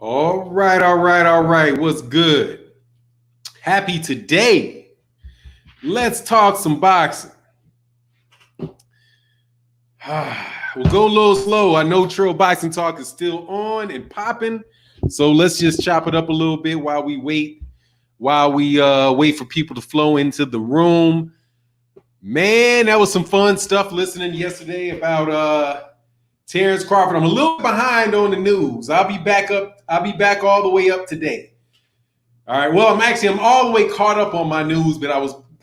All right, all right, all right. What's good? Happy today. Let's talk some boxing. We'll go a little slow. I know Trail Boxing Talk is still on and popping. So let's just chop it up a little bit while we wait wait for people to flow into the room. Man, that was some fun stuff listening yesterday about Terence Crawford. I'm a little behind on the news. I'll be back all the way up today. All right. Well, I'm all the way caught up on my news, but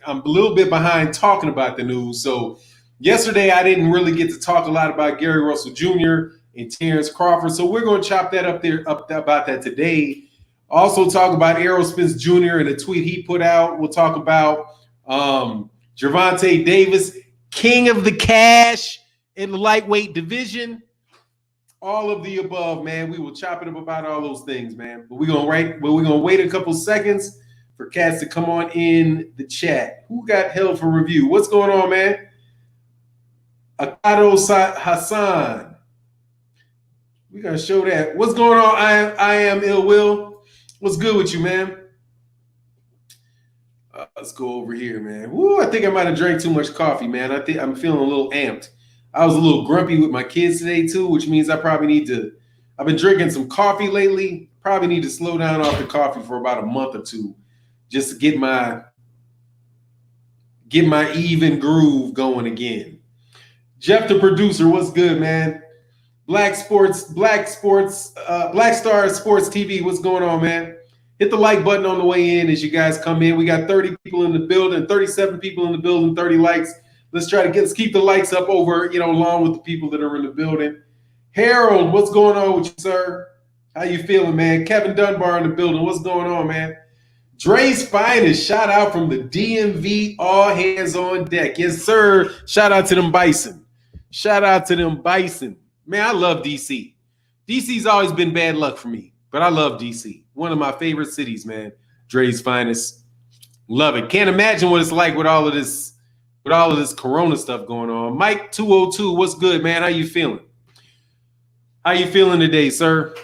I'm a little bit behind talking about the news. So yesterday I didn't really get to talk a lot about Gary Russell Jr. and Terence Crawford. So we're going to chop that up about that today. Also talk about Errol Spence Jr. and a tweet he put out. We'll talk about Gervonta Davis, king of the cash in the lightweight division. All of the above, man. We will chop it up about all those things, man. But we're gonna wait a couple seconds for cats to come on in the chat. Who got held for review? What's going on, man? Akado Hassan. We're gonna show that. What's going on? I am Ill Will. What's good with you, man? Let's go over here, man. Woo, I think I might have drank too much coffee, man. I think I'm feeling a little amped. I was a little grumpy with my kids today too, which means I probably need to. I've been drinking some coffee lately. Probably need to slow down off the coffee for about a month or two, just to get my even groove going again. Jeff, the producer, what's good, man? Black Star Sports TV, what's going on, man? Hit the like button on the way in as you guys come in. We got 30 people in the building, 37 people in the building, 30 likes. Let's keep the likes up over, along with the people that are in the building. Harold, what's going on with you, sir? How you feeling, man? Kevin Dunbar in the building. What's going on, man? Dre's finest, shout out from the DMV, all hands on deck. Yes, sir. Shout out to them Bison. Man, I love DC. DC's always been bad luck for me, but I love DC. One of my favorite cities, man. Dre's finest. Love it. Can't imagine what it's like with all of this Corona stuff going on. Mike 202, what's good, man? How you feeling? How you feeling today, sir?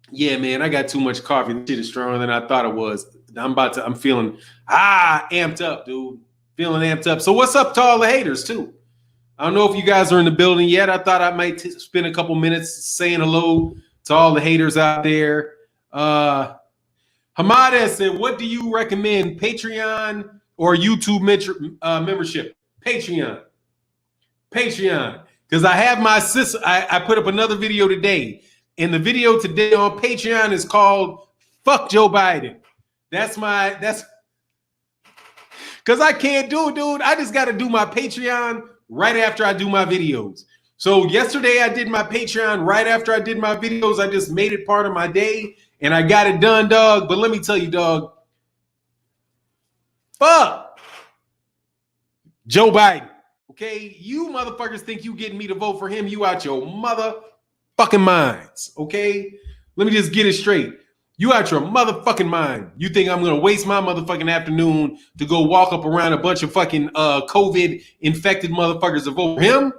Yeah, man, I got too much coffee. This shit is stronger than I thought it was. I'm feeling amped up, dude. Feeling amped up. So what's up to all the haters, too? I don't know if you guys are in the building yet. I thought I might spend a couple minutes saying hello to all the haters out there. Hamada said, what do you recommend, Patreon or YouTube membership? Patreon. Because I have my sister. I put up another video today. And the video today on Patreon is called Fuck Joe Biden. That's because I can't do it, dude. I just got to do my Patreon right after I do my videos. So yesterday I did my Patreon right after I did my videos. I just made it part of my day and I got it done, dog. But let me tell you, dog, fuck Joe Biden. Okay, you motherfuckers think you getting me to vote for him? You out your motherfucking minds. Okay, let me just get it straight. You out your motherfucking mind. You think I'm gonna waste my motherfucking afternoon to go walk up around a bunch of fucking COVID infected motherfuckers to vote for him?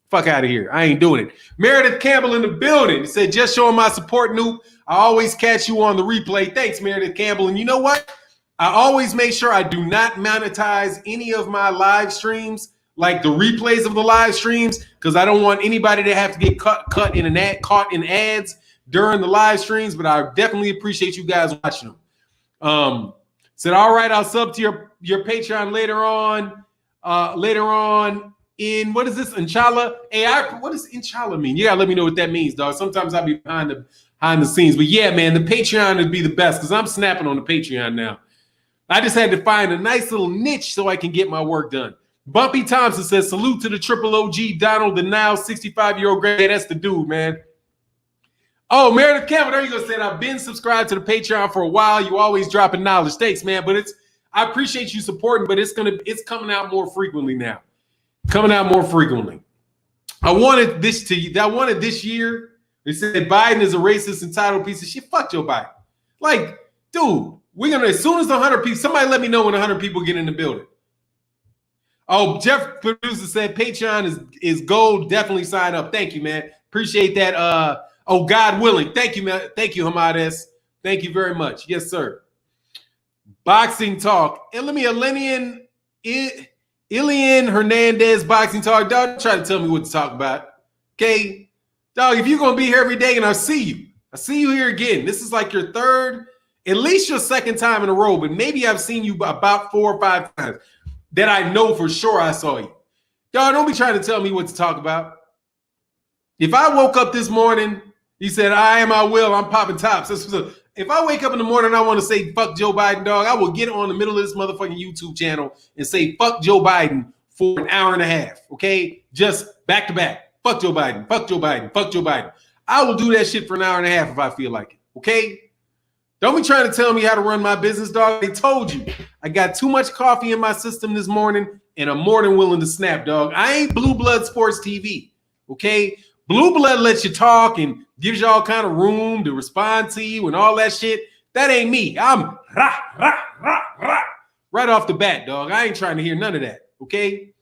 Fuck out of here. I ain't doing it. Meredith Campbell in the building. He said, just showing my support, Noop. I always catch you on the replay. Thanks, Meredith Campbell. And you know what? I always make sure I do not monetize any of my live streams, like the replays of the live streams, because I don't want anybody to have to get caught in ads during the live streams. But I definitely appreciate you guys watching them. Said, all right, I'll sub to your Patreon later on. In what is this? Inshallah. Hey, what does inshallah mean? You gotta let me know what that means, dog. Sometimes I'll be behind the scenes. But yeah, man, the Patreon would be the best because I'm snapping on the Patreon now. I just had to find a nice little niche so I can get my work done. Bumpy Thompson says, salute to the triple OG Donald, the now 65-year-old gray. That's the dude, man. Oh, Meredith Campbell, there you go. Said, I've been subscribed to the Patreon for a while. You always dropping knowledge. Thanks, man. But I appreciate you supporting, but it's coming out more frequently now. I wanted this year. They said Biden is a racist, entitled piece of shit. Fuck Joe Biden. Like, dude, we're gonna, as soon as 100 people, somebody let me know when 100 people get in the building. Oh, Jeff producer said Patreon is gold. Definitely sign up. Thank you, man. Appreciate that. Oh, God willing. Thank you, man. Thank you, Hamades. Thank you very much. Yes, sir. Boxing talk. Ilian Hernandez boxing talk. Dog, try to tell me what to talk about. Okay? Dog, if you're going to be here every day and I see you here again. This is like your third, at least your second time in a row, but maybe I've seen you about 4 or 5 times that I know for sure I saw you. Dog, don't be trying to tell me what to talk about. If I woke up this morning, he said, I am, I will, I'm popping tops. If I wake up in the morning and I want to say fuck Joe Biden, dog, I will get on the middle of this motherfucking YouTube channel and say fuck Joe Biden for an hour and a half, okay? Just back to back. Fuck Joe Biden, fuck Joe Biden, fuck Joe Biden. I will do that shit for an hour and a half if I feel like it, okay? Don't be trying to tell me how to run my business, dog. They told you. I got too much coffee in my system this morning, and I'm more than willing to snap, dog. I ain't Blue Blood Sports TV, okay? Blue Blood lets you talk and gives you all kind of room to respond to you and all that shit. That ain't me. I'm rah, rah, rah, rah. Right off the bat, dog. I ain't trying to hear none of that, okay?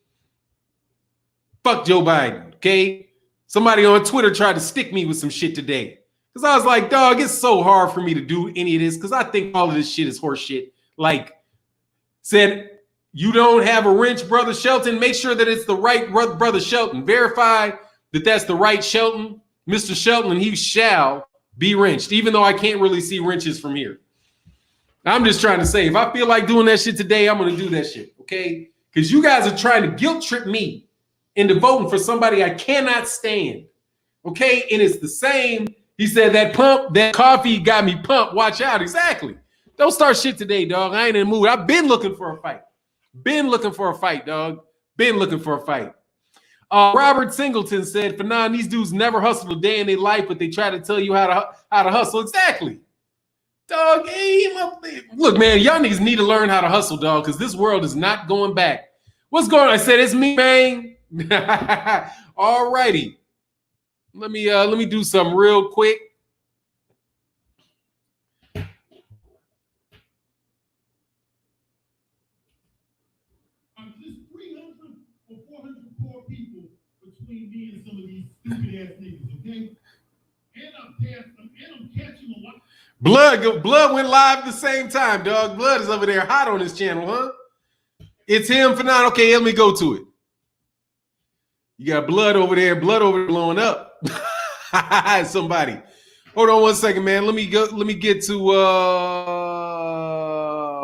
Fuck Joe Biden, okay? Somebody on Twitter tried to stick me with some shit today. Because I was like, dog, it's so hard for me to do any of this because I think all of this shit is horse shit. Like, said, you don't have a wrench, Brother Shelton. Make sure that it's the right Brother Shelton. Verify that that's the right Shelton. Mr. Shelton, and he shall be wrenched, even though I can't really see wrenches from here. I'm just trying to say, if I feel like doing that shit today, I'm going to do that shit, okay? Because you guys are trying to guilt trip me into voting for somebody I cannot stand, okay? And it's the same. He said that coffee got me pumped. Watch out. Exactly. Don't start shit today, dog. I ain't in the mood. I've been looking for a fight. Been looking for a fight, dog. Been looking for a fight. Robert Singleton said, Fannon, these dudes never hustle a day in their life, but they try to tell you how to hustle. Exactly. Dog, hey, look, man, y'all niggas need to learn how to hustle, dog, because this world is not going back. What's going on? I said, it's me, man. All righty. Let me do something real quick. Just 300 or 400 poor people between me and some of these stupid ass niggas, okay? And I'm catching a lot. Blood went live at the same time, dog. Blood is over there hot on his channel, huh? It's him, Fannon. Okay, let me go to it. You got blood over there blowing up. Somebody. Hold on 1 second, man. Let me get to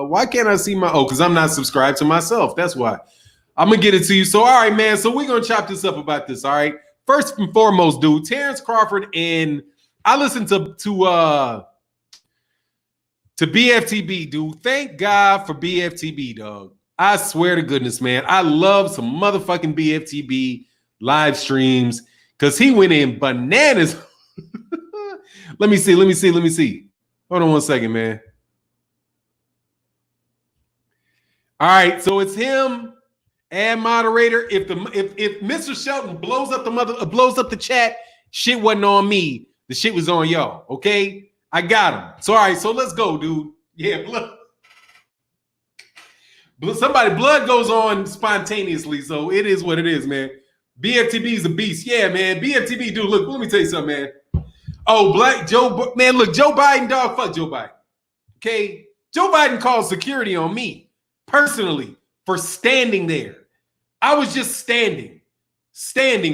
why can't I see my because I'm not subscribed to myself. That's why. I'm gonna get it to you. So, all right, man. So we're gonna chop this up about this. All right. First and foremost, dude, Terence Crawford, and I listened to BFTB, dude. Thank God for BFTB, dog. I swear to goodness, man. I love some motherfucking BFTB live streams because he went in bananas. Let me see. Hold on 1 second, man. All right, so it's him and moderator. If Mr. Shelton blows up the chat, shit wasn't on me. The shit was on y'all. Okay, I got him. So all right, so let's go, dude. Yeah, blood goes on spontaneously, so it is what it is, man. BFTB is a beast. Yeah, man. BFTB, dude. Look, let me tell you something, man. Oh, man, look, Joe Biden, dog, fuck Joe Biden. Okay? Joe Biden called security on me personally for standing there. I was just standing,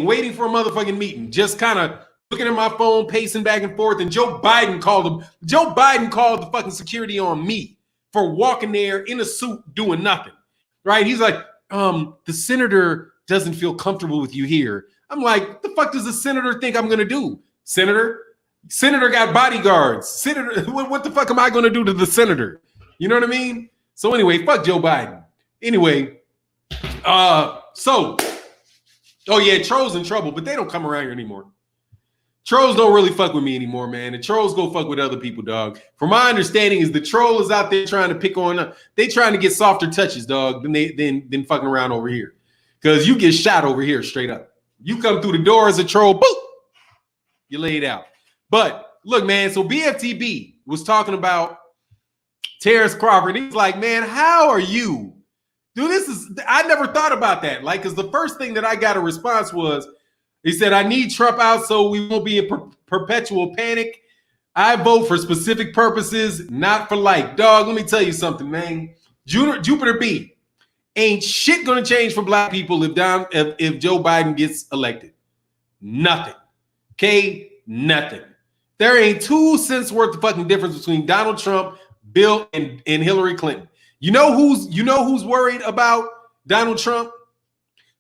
waiting for a motherfucking meeting, just kind of looking at my phone, pacing back and forth, and Joe Biden called the fucking security on me for walking there in a suit doing nothing. Right? He's like, the senator doesn't feel comfortable with you here. I'm like, the fuck does the senator think I'm gonna do? Senator got bodyguards. Senator, what the fuck am I gonna do to the senator? You know what I mean? So anyway, fuck Joe Biden. Anyway, oh yeah, Trolls in trouble, but they don't come around here anymore. Trolls don't really fuck with me anymore, man. The trolls go fuck with other people, dog. From my understanding, is the troll is out there trying to pick on. They trying to get softer touches, dog, than fucking around over here. Because you get shot over here straight up. You come through the door as a troll, boop, you laid out. But look, man, so BFTB was talking about Terence Crawford. He's like, man, how are you? Dude, I never thought about that. Like, because the first thing that I got a response was, He said, I need Trump out so we won't be in perpetual panic. I vote for specific purposes, not for like. Dog, let me tell you something, man. Jupiter B. Ain't shit gonna change for black people if Joe Biden gets elected. Nothing. Okay? Nothing. There ain't 2 cents worth of fucking difference between Donald Trump, Bill, and Hillary Clinton. You know who's worried about Donald Trump?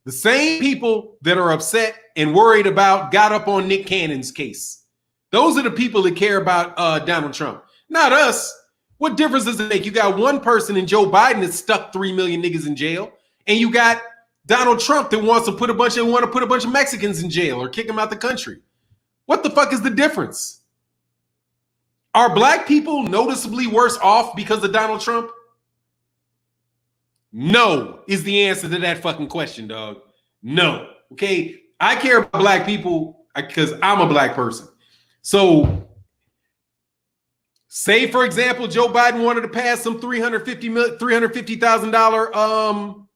The same people that are upset and worried about got up on Nick Cannon's case. Those are the people that care about Donald Trump, not us. What difference does it make? You got one person in Joe Biden that stuck 3 million niggas in jail, and you got Donald Trump that wants to put a bunch of Mexicans in jail or kick them out the country. What the fuck is the difference? Are black people noticeably worse off because of Donald Trump? No is the answer to that fucking question, dog. No. Okay, I care about black people because I'm a black person. So, say, for example, Joe Biden wanted to pass some $350,000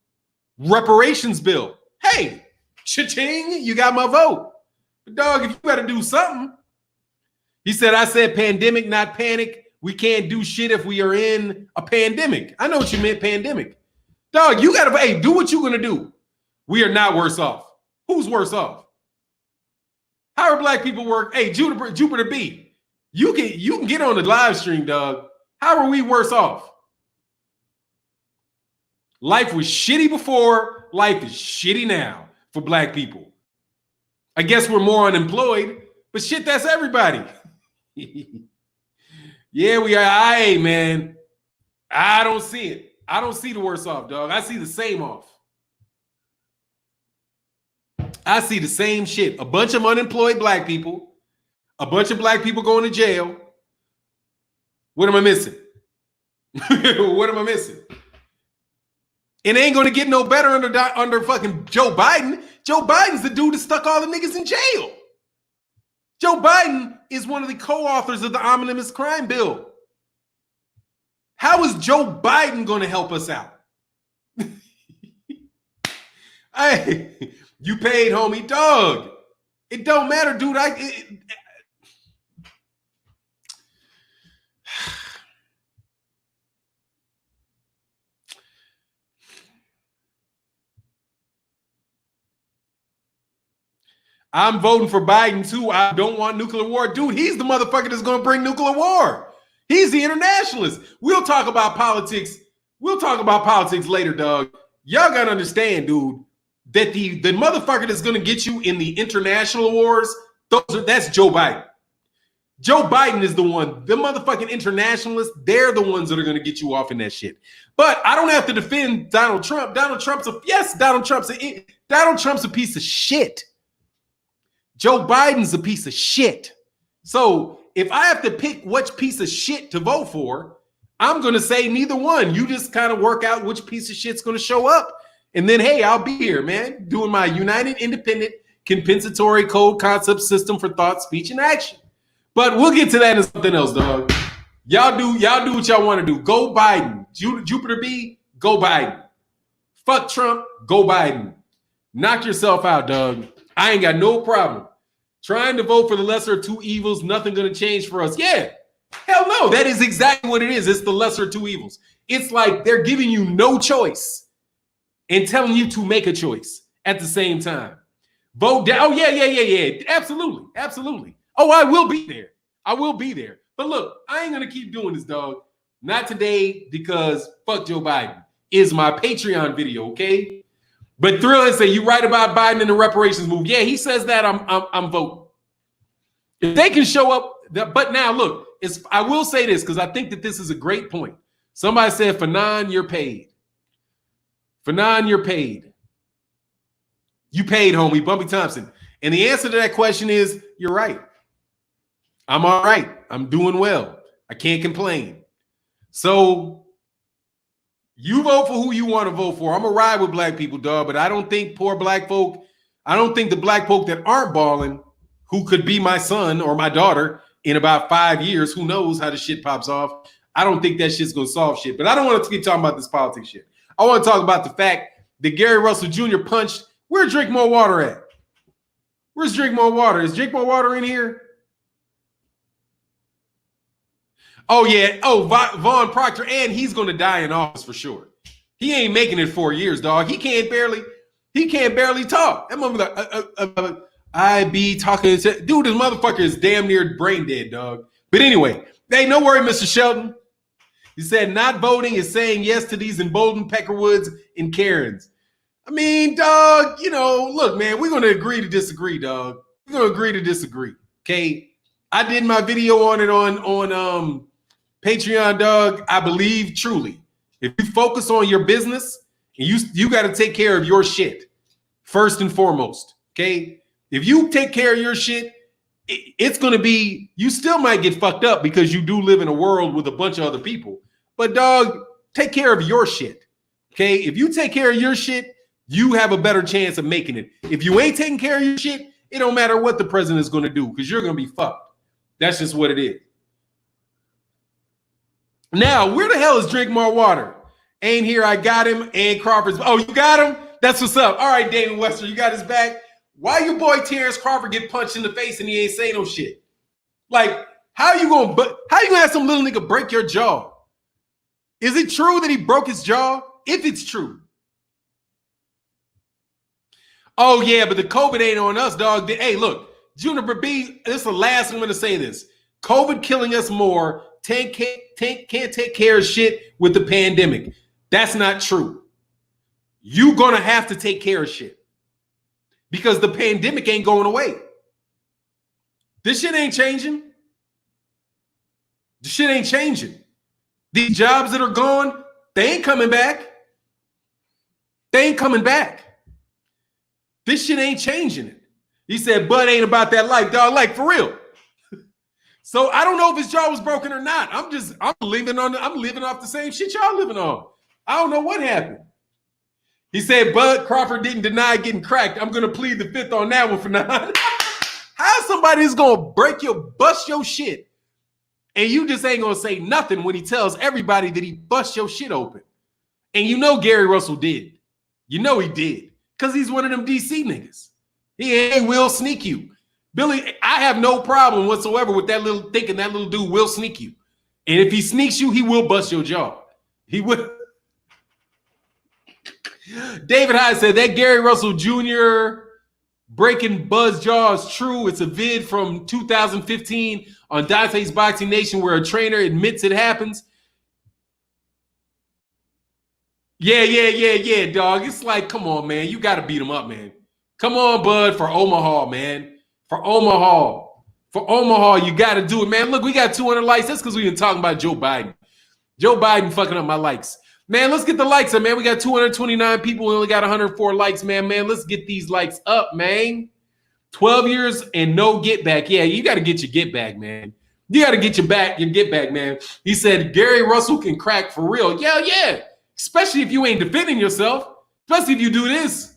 reparations bill. Hey, cha-ching, you got my vote. But dog, if you got to do something. He said, I said pandemic, not panic. We can't do shit if we are in a pandemic. I know what you meant, pandemic. Dog, you got to, hey, do what you're going to do. We are not worse off. Who's worse off? How are black people work? Hey, Jupiter B, you can get on the live stream, dog. How are we worse off? Life was shitty before. Life is shitty now for black people. I guess we're more unemployed, but shit, that's everybody. Yeah, we are. Hey, man. I don't see it. I don't see the worse off, dog. I see the same off. I see the same shit. A bunch of unemployed black people. A bunch of black people going to jail. What am I missing? What am I missing? It ain't going to get no better under fucking Joe Biden. Joe Biden's the dude that stuck all the niggas in jail. Joe Biden is one of the co-authors of the omnibus crime bill. How is Joe Biden going to help us out? Hey, you paid, homie, dog. It don't matter, dude. I'm voting for Biden too. I don't want nuclear war. Dude, he's the motherfucker that's going to bring nuclear war. He's the internationalist. We'll talk about politics. We'll talk about politics later, dog. Y'all got to understand, dude, that the motherfucker that's going to get you in the international wars, that's Joe Biden. Joe Biden is the one. The motherfucking internationalists, they're the ones that are going to get you off in that shit. But I don't have to defend Donald Trump. Donald Trump's a piece of shit. Joe Biden's a piece of shit. So if I have to pick which piece of shit to vote for, I'm going to say neither one. You just kind of work out which piece of shit's going to show up. And then, hey, I'll be here, man, doing my United Independent Compensatory Code Concept System for Thought, Speech, and Action. But we'll get to that in something else, dog. Y'all do what y'all want to do. Go Biden. Jupiter B, go Biden. Fuck Trump, go Biden. Knock yourself out, dog. I ain't got no problem. Trying to vote for the lesser of two evils, nothing going to change for us. Yeah, hell no. That is exactly what it is. It's the lesser of two evils. It's like they're giving you no choice and telling you to make a choice at the same time. Vote down. Oh, yeah. Absolutely. Oh, I will be there. But look, I ain't going to keep doing this, dog. Not today, because fuck Joe Biden is my Patreon video, okay? But Thrill and say, you right about Biden and the reparations move. Yeah, he says that, I'm voting. If they can show up, but now look, I will say this because I think that this is a great point. Somebody said, Fannon, you're paid. Fannon, you're paid. You paid, homie, Bumpy Thompson. And the answer to that question is, you're right. I'm all right. I'm doing well. I can't complain. So you vote for who you want to vote for. I'm going to ride with black people, dog, but I don't think poor black folk, I don't think the black folk that aren't balling, who could be my son or my daughter in about 5 years, who knows how the shit pops off. I don't think that shit's going to solve shit. But I don't want to keep talking about this politics shit. I want to talk about the fact that Gary Russell Jr. punched, where Drink More Water at? Where's Drink More Water? Is Drink More Water in here? Oh, yeah. Oh, Vaughn Proctor, and he's going to die in office for sure. He ain't making it 4 years, dog. He can't barely talk. That motherfucker, like, I be talking. Dude, this motherfucker is damn near brain dead, dog. But anyway, hey, no worry, Mr. Shelton. He said not voting is saying yes to these emboldened Peckerwoods and Karens. I mean, dog, look, man, we're going to agree to disagree, dog. We're going to agree to disagree, okay? I did my video on it on Patreon, dog. I believe truly, if you focus on your business, and you got to take care of your shit first and foremost, okay? If you take care of your shit, it's going to be, you still might get fucked up because you do live in a world with a bunch of other people. But, dog, take care of your shit, okay? If you take care of your shit, you have a better chance of making it. If you ain't taking care of your shit, it don't matter what the president is going to do because you're going to be fucked. That's just what it is. Now, where the hell is Drink More Water? Ain't here. I got him. And Crawford's. Oh, you got him? That's what's up. All right, David Wester, you got his back. Why your boy Terence Crawford get punched in the face and he ain't say no shit? Like, how you gonna have some little nigga break your jaw? Is it true that he broke his jaw? If it's true. Oh, yeah, but the COVID ain't on us, dog. Hey, look, Juniper B, this is the last I'm going to say this. COVID killing us more. Can't take care of shit with the pandemic. That's not true. You're going to have to take care of shit. Because the pandemic ain't going away. This shit ain't changing. The shit ain't changing. These jobs that are gone, they ain't coming back. They ain't coming back. This shit ain't changing it. He said, Bud ain't about that life, dog. Like, for real. So I don't know if his jaw was broken or not. I'm living off the same shit y'all living on. I don't know what happened. He said, Bud Crawford didn't deny getting cracked. I'm going to plead the fifth on that one for now. How somebody's going to bust your shit and you just ain't going to say nothing when he tells everybody that he bust your shit open? And you know Gary Russell did. You know he did. Because he's one of them DC niggas. He ain't will sneak you. Billy, I have no problem whatsoever with that little dude will sneak you. And if he sneaks you, he will bust your jaw. He will. David Hyde said that Gary Russell Jr. breaking Bud's jaw is true. It's a vid from 2015 on Dante's Boxing Nation where a trainer admits it happens. Yeah, dog. It's like, come on, man. You got to beat him up, man. Come on, Bud, for Omaha, man. For Omaha, you got to do it, man. Look, we got 200 likes. That's because we've been talking about Joe Biden. Joe Biden fucking up my likes. Man, let's get the likes up, man. We got 229 people. We only got 104 likes, man. Man, let's get these likes up, man. 12 years and no get back. Yeah, you got to get your get back, man. You got to get your get back, man. He said Gary Russell can crack for real. Yeah. Especially if you ain't defending yourself. Especially if you do this.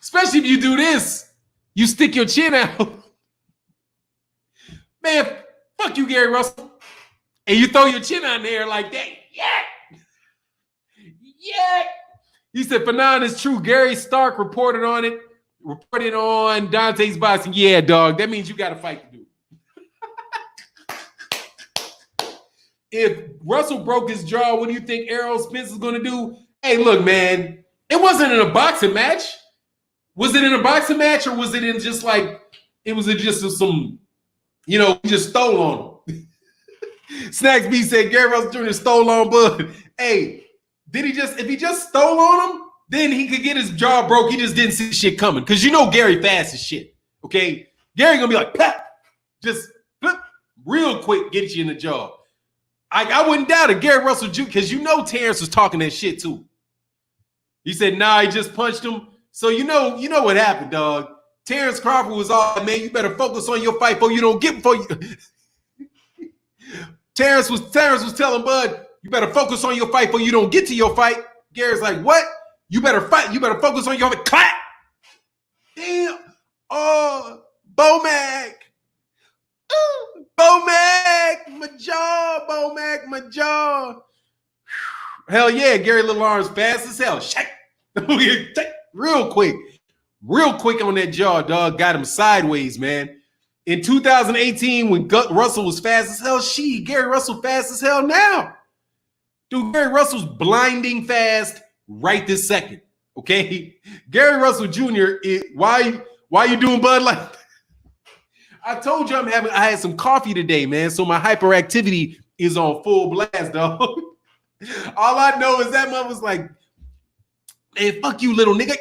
Especially if you do this. You stick your chin out. Man, fuck you, Gary Russell. And you throw your chin on there like that. Yeah. He said, Fannon is true. Gary Stark reported on Dante's Boxing. Yeah, dog. That means you got to fight the dude. If Russell broke his jaw, what do you think Errol Spence is going to do? Hey, look, man. It wasn't in a boxing match. Was it in a boxing match or was it in just like, it was just some, he just stole on him. Snacks B said Gary Russell Jr. stole on Bud. Hey, if he just stole on him, then he could get his jaw broke. He just didn't see shit coming. Because Gary fast as shit. Okay? Gary gonna be like, pap, just flip, real quick, get you in the jaw. I wouldn't doubt it. Gary Russell Jr., because Terrence was talking that shit too. He said, nah, he just punched him. So you know what happened, dog. Terence Crawford was all, man, you better focus on your fight before you don't get before you. Terrence was telling Bud, you better focus on your fight before you don't get to your fight. Gary's like, what? You better fight. You better focus on your fight. Clap. Damn. Oh, Bomac. Bomac. My jaw. Hell yeah, Gary Little Arms fast as hell. Shake. Real quick. real quick on that jaw, dog. Got him sideways, man. In 2018, when Russell was fast as hell, Gary Russell fast as hell now. Dude, Gary Russell's blinding fast right this second. Okay, Gary Russell Jr. Why you doing Bud like that? I told you I had some coffee today, man. So my hyperactivity is on full blast, dog. All I know is that mother was like, man, fuck you, little nigga.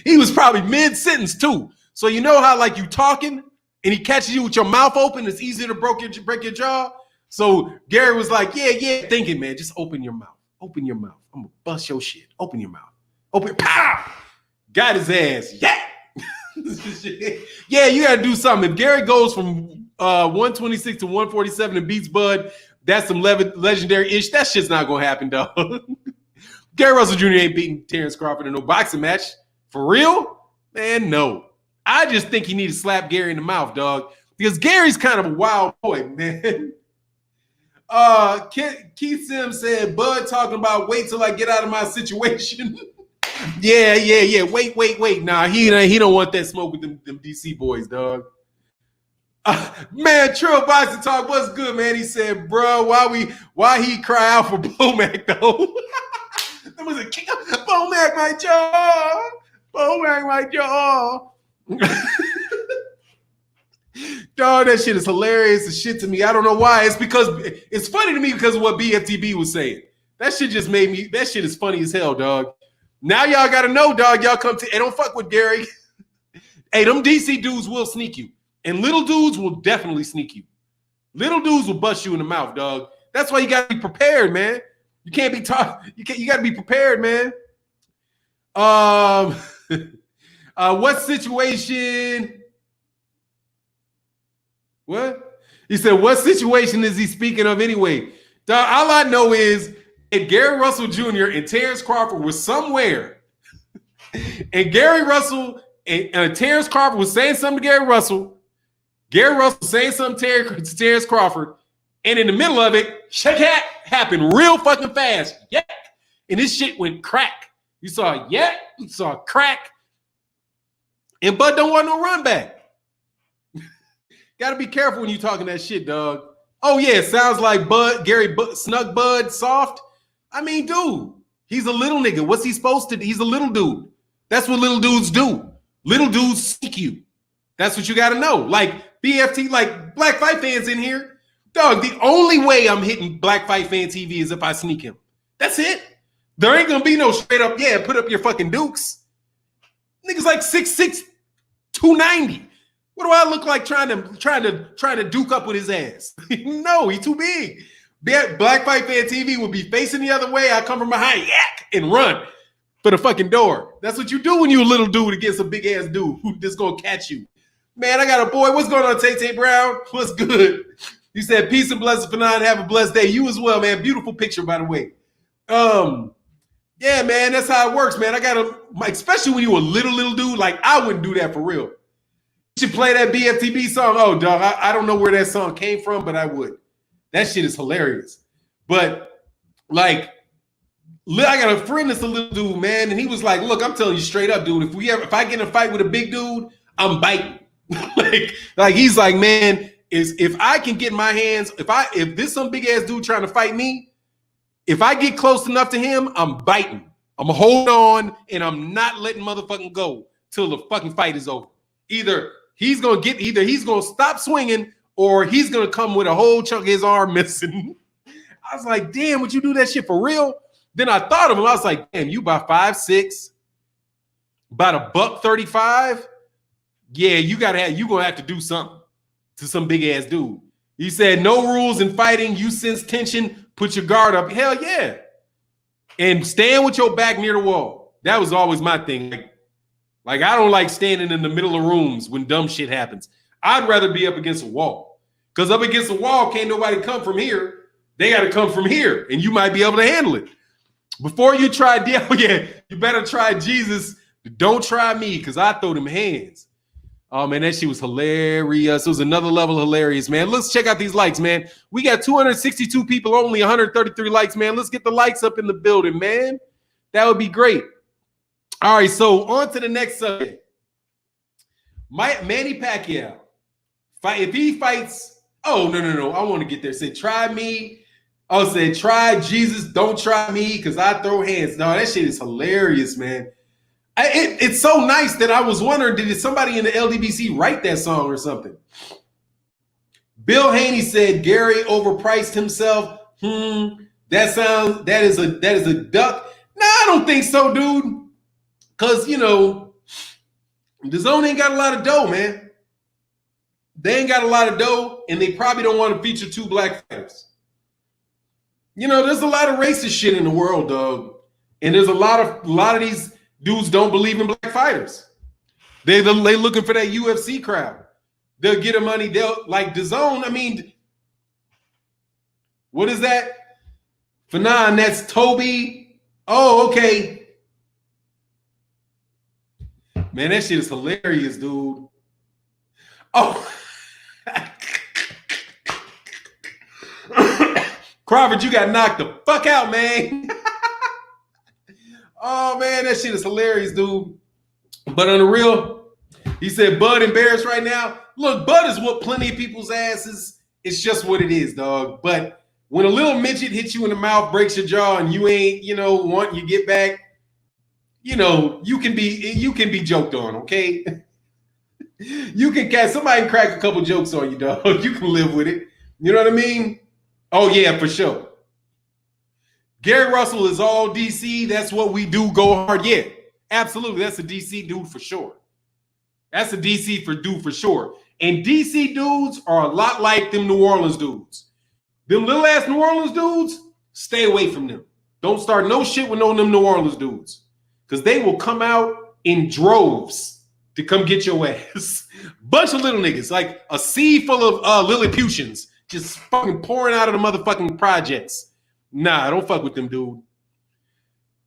He was probably mid-sentence too. So you know how like you talking and he catches you with your mouth open, it's easier to break your jaw. So Gary was like, yeah, thinking, man, just open your mouth. Open your mouth. I'm gonna bust your shit. Open your mouth. Pow! Got his ass. Yeah. Yeah, you gotta do something. If Gary goes from 126 to 147 and beats Bud, that's some legendary ish. That shit's not gonna happen, dog. Gary Russell Jr. ain't beating Terence Crawford in no boxing match. For real? Man, no. I just think he need to slap Gary in the mouth, dog. Because Gary's kind of a wild boy, man. Keith Sims said, Bud talking about wait till I get out of my situation. Yeah. Wait. Nah, he don't want that smoke with them DC boys, dog. Man, Trill Boxing Talk, what's good, man? He said, bro, why he cry out for Bomac, though? That was a kick up. Bomac, my jaw. Bomac, my jaw. Dog, that shit is hilarious as shit to me. I don't know why. It's funny to me because of what BFTB was saying. That shit just made me, that shit is funny as hell, dog. Now y'all got to know, dog, y'all come to, hey, don't fuck with Gary. Hey, them DC dudes will sneak you. And little dudes will definitely sneak you. Little dudes will bust you in the mouth, dog. That's why you got to be prepared, man. You can't be taught. You got to be prepared, man. What situation? What? He said, what situation is he speaking of anyway? Dog, all I know is that Gary Russell Jr. and Terence Crawford were somewhere. And Gary Russell and Terence Crawford was saying something to Gary Russell. Gary Russell saying something to Terence Crawford. And in the middle of it, shake hat happened real fucking fast. Yeah. And this shit went crack. You saw you saw crack. And Bud don't want no run back. Got to be careful when you talking that shit, dog. Oh, yeah, it sounds like Gary snuck Bud soft. I mean, dude, he's a little nigga. What's he supposed to do? He's a little dude. That's what little dudes do. Little dudes sneak you. That's what you got to know. Like BFT, like Black Fight fans in here. Dog, the only way I'm hitting Black Fight Fan TV is if I sneak him. That's it. There ain't going to be no straight up, yeah, put up your fucking dukes. Niggas like 6'6", 290. What do I look like trying to duke up with his ass? No, he's too big. Black Fight Fan TV would be facing the other way. I come from behind, yak, and run for the fucking door. That's what you do when you a little dude against a big ass dude who just gonna catch you. Man, I got a boy. What's going on, Tay Brown? What's good? He said, peace and blessings for nine. Have a blessed day. You as well, man. Beautiful picture, by the way. Yeah, man, that's how it works, man. I gotta, especially when you a little dude, like I wouldn't do that for real. You should play that BFTB song. Oh, dog, I don't know where that song came from, but I would. That shit is hilarious. But like, I got a friend that's a little dude, man, and he was like, "Look, I'm telling you straight up, dude. If I get in a fight with a big dude, I'm biting." like he's like, man, if I can get my hands, if this some big ass dude trying to fight me, if I get close enough to him, I'm biting. I'm gonna hold on, and I'm not letting motherfucking go till the fucking fight is over. Either he's gonna stop swinging, or he's gonna come with a whole chunk of his arm missing. I was like, damn, would you do that shit for real? Then I thought of him. I was like, damn, you about 5'6", about $135. Yeah, you gonna have to do something to some big ass dude. He said, no rules in fighting. You sense tension, put your guard up. Hell yeah. And stand with your back near the wall. That was always my thing. Like I don't like standing in the middle of rooms when dumb shit happens. I'd rather be up against a wall. Because up against a wall, can't nobody come from here. They got to come from here, and you might be able to handle it. Before you try, you better try Jesus. Don't try me, because I throw them hands. Oh, man, that shit was hilarious. It was another level hilarious, man. Let's check out these likes, man. We got 262 people, only 133 likes, man. Let's get the likes up in the building, man. That would be great. All right, so on to the next subject. Manny Pacquiao. If he fights, oh, no. I want to get there. Say, try me. Oh, say, try Jesus, don't try me, because I throw hands. No, that shit is hilarious, man. It's so nice that I was wondering, did somebody in the LDBC write that song or something? Bill Haney said Gary overpriced himself. That is a duck. No, I don't think so, dude. Because, the zone ain't got a lot of dough, man. They ain't got a lot of dough, and they probably don't want to feature two black fighters. There's a lot of racist shit in the world, dog. And there's a lot of these dudes don't believe in black fighters. They looking for that UFC crowd. They'll get the money. They'll like DAZN. I mean, what is that? Fannon, that's Toby. Oh, okay. Man, that shit is hilarious, dude. Oh. Crawford, you got knocked the fuck out, man. Oh, man, that shit is hilarious, dude. But on the real, he said Bud embarrassed right now. Look, Bud has whooped plenty of people's asses. It's just what it is, dog. But when a little midget hits you in the mouth, breaks your jaw, and you ain't, want you get back, you can be joked on, okay? You can catch somebody crack a couple jokes on you, dog. You can live with it. You know what I mean? Oh, yeah, for sure. Gary Russell is all DC. That's what we do. Go hard. Yeah, absolutely. That's a DC dude for sure. That's a DC dude for sure. And DC dudes are a lot like them New Orleans dudes. Them little ass New Orleans dudes, stay away from them. Don't start no shit with them New Orleans dudes. Because they will come out in droves to come get your ass. Bunch of little niggas, like a sea full of Lilliputians, just fucking pouring out of the motherfucking projects. Nah, don't fuck with them, dude.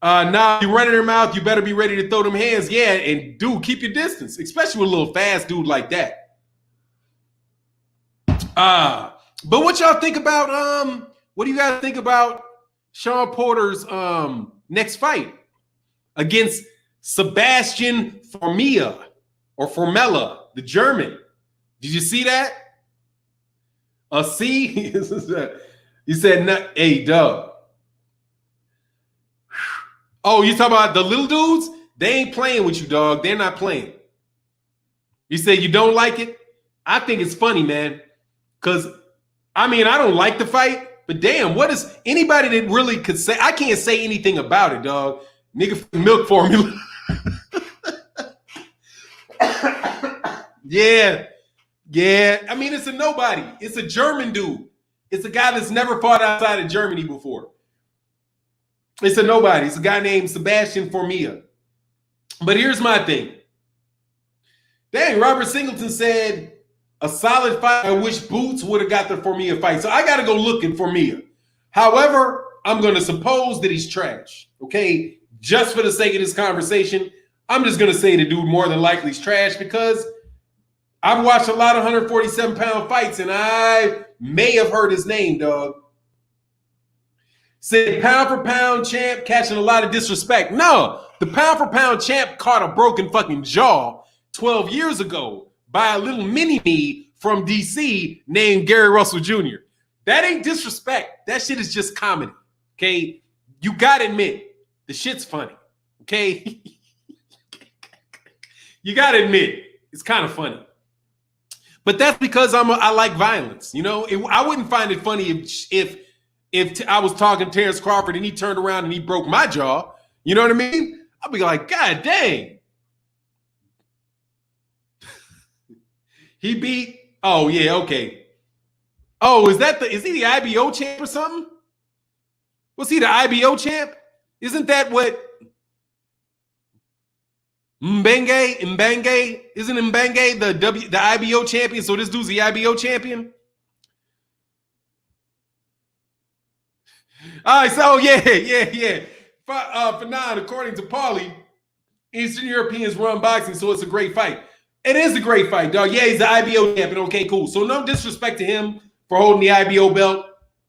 Nah, you run in their mouth, you better be ready to throw them hands. Yeah, and dude, keep your distance, especially with a little fast dude like that. But what y'all think about, what do you guys think about Sean Porter's next fight against Sebastian Formella, the German? Did you see that? See? He said, hey, Doug. Oh, you talking about the little dudes? They ain't playing with you, dog. They're not playing. You say you don't like it? I think it's funny, man. Because, I don't like the fight, but damn, what is anybody that really could say? I can't say anything about it, dog. Nigga, milk formula. Yeah. It's a nobody. It's a German dude. It's a guy that's never fought outside of Germany before. It's a nobody. It's a guy named Sebastian Formella. But here's my thing. Dang, Robert Singleton said a solid fight. I wish Boots would have got the Formella fight. So I got to go look at Formella. However, I'm going to suppose that he's trash. Okay? Just for the sake of this conversation, I'm just going to say the dude more than likely is trash because I've watched a lot of 147-pound fights, and I may have heard his name, dog. Said pound-for-pound champ catching a lot of disrespect. No, the pound-for-pound champ caught a broken fucking jaw 12 years ago by a little mini-me from D.C. named Gary Russell Jr. That ain't disrespect. That shit is just comedy, okay? You got to admit, the shit's funny, okay? You got to admit, it's kind of funny. But that's because I like violence. I wouldn't find it funny if I was talking to Terence Crawford and he turned around and he broke my jaw. You know what I mean? I'd be like, God dang. He beat, oh yeah, okay. Oh, is he the IBO champ or something? Was he the IBO champ? Isn't that what Mbengue, isn't Mbengue the IBO champion? So this dude's the IBO champion? All right, so yeah. Fannon, according to Paulie, Eastern Europeans run boxing, so it's a great fight. It is a great fight, dog. Yeah, he's the IBO champion. Okay, cool. So no disrespect to him for holding the IBO belt,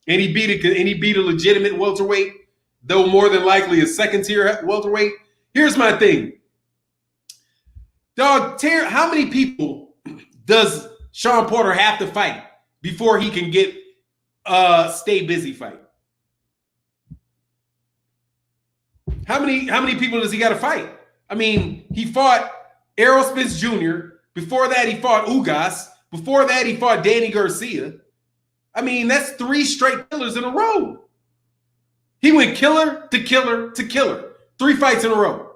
and he beat a legitimate welterweight, though more than likely a second-tier welterweight. Here's my thing. Dog, how many people does Sean Porter have to fight before he can get stay busy fight? How many people does he got to fight? I mean, he fought Errol Spence Jr. Before that, he fought Ugas. Before that, he fought Danny Garcia. I mean, that's 3 straight killers in a row. He went killer to killer to killer. 3 fights in a row.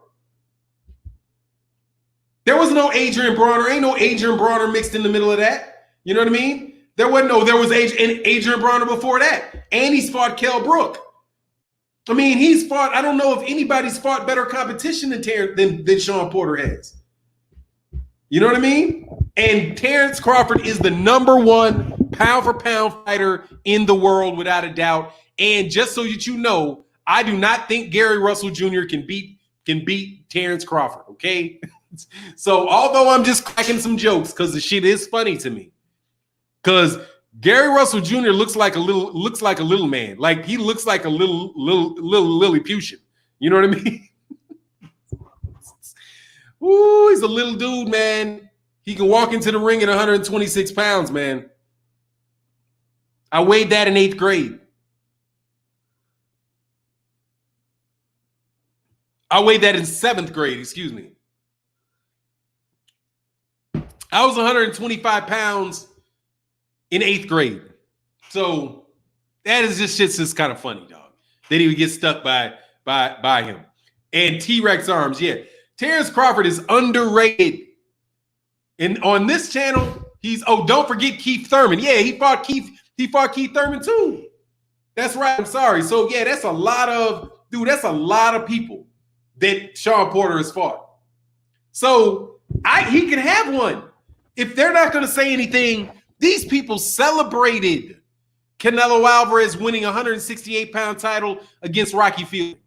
There was no Adrian Bronner. Ain't no Adrian Bronner mixed in the middle of that. You know what I mean? There was Adrian Bronner before that. And he's fought Kell Brook. I mean, he's fought, I don't know if anybody's fought better competition than Sean Porter has. You know what I mean? And Terence Crawford is the #1 pound-for-pound fighter in the world without a doubt. And just so that you know, I do not think Gary Russell Jr. can beat Terence Crawford, okay? So although I'm just cracking some jokes because the shit is funny to me, because Gary Russell Jr. looks like a little man, like he looks like a little Lilliputian. You know what I mean? Ooh, he's a little dude, man. He can walk into the ring at 126 pounds, man. I weighed that in 8th grade. I weighed that in 7th grade, excuse me. I was 125 pounds in 8th grade. So that is just kind of funny, dog. That he would get stuck by him. And T-Rex arms, yeah. Terence Crawford is underrated. And on this channel, don't forget Keith Thurman. Yeah, he fought Keith Thurman too. That's right. I'm sorry. So yeah, that's a lot of people that Sean Porter has fought. So he can have one. If they're not going to say anything, these people celebrated Canelo Alvarez winning a 168-pound title against Rocky Fielding.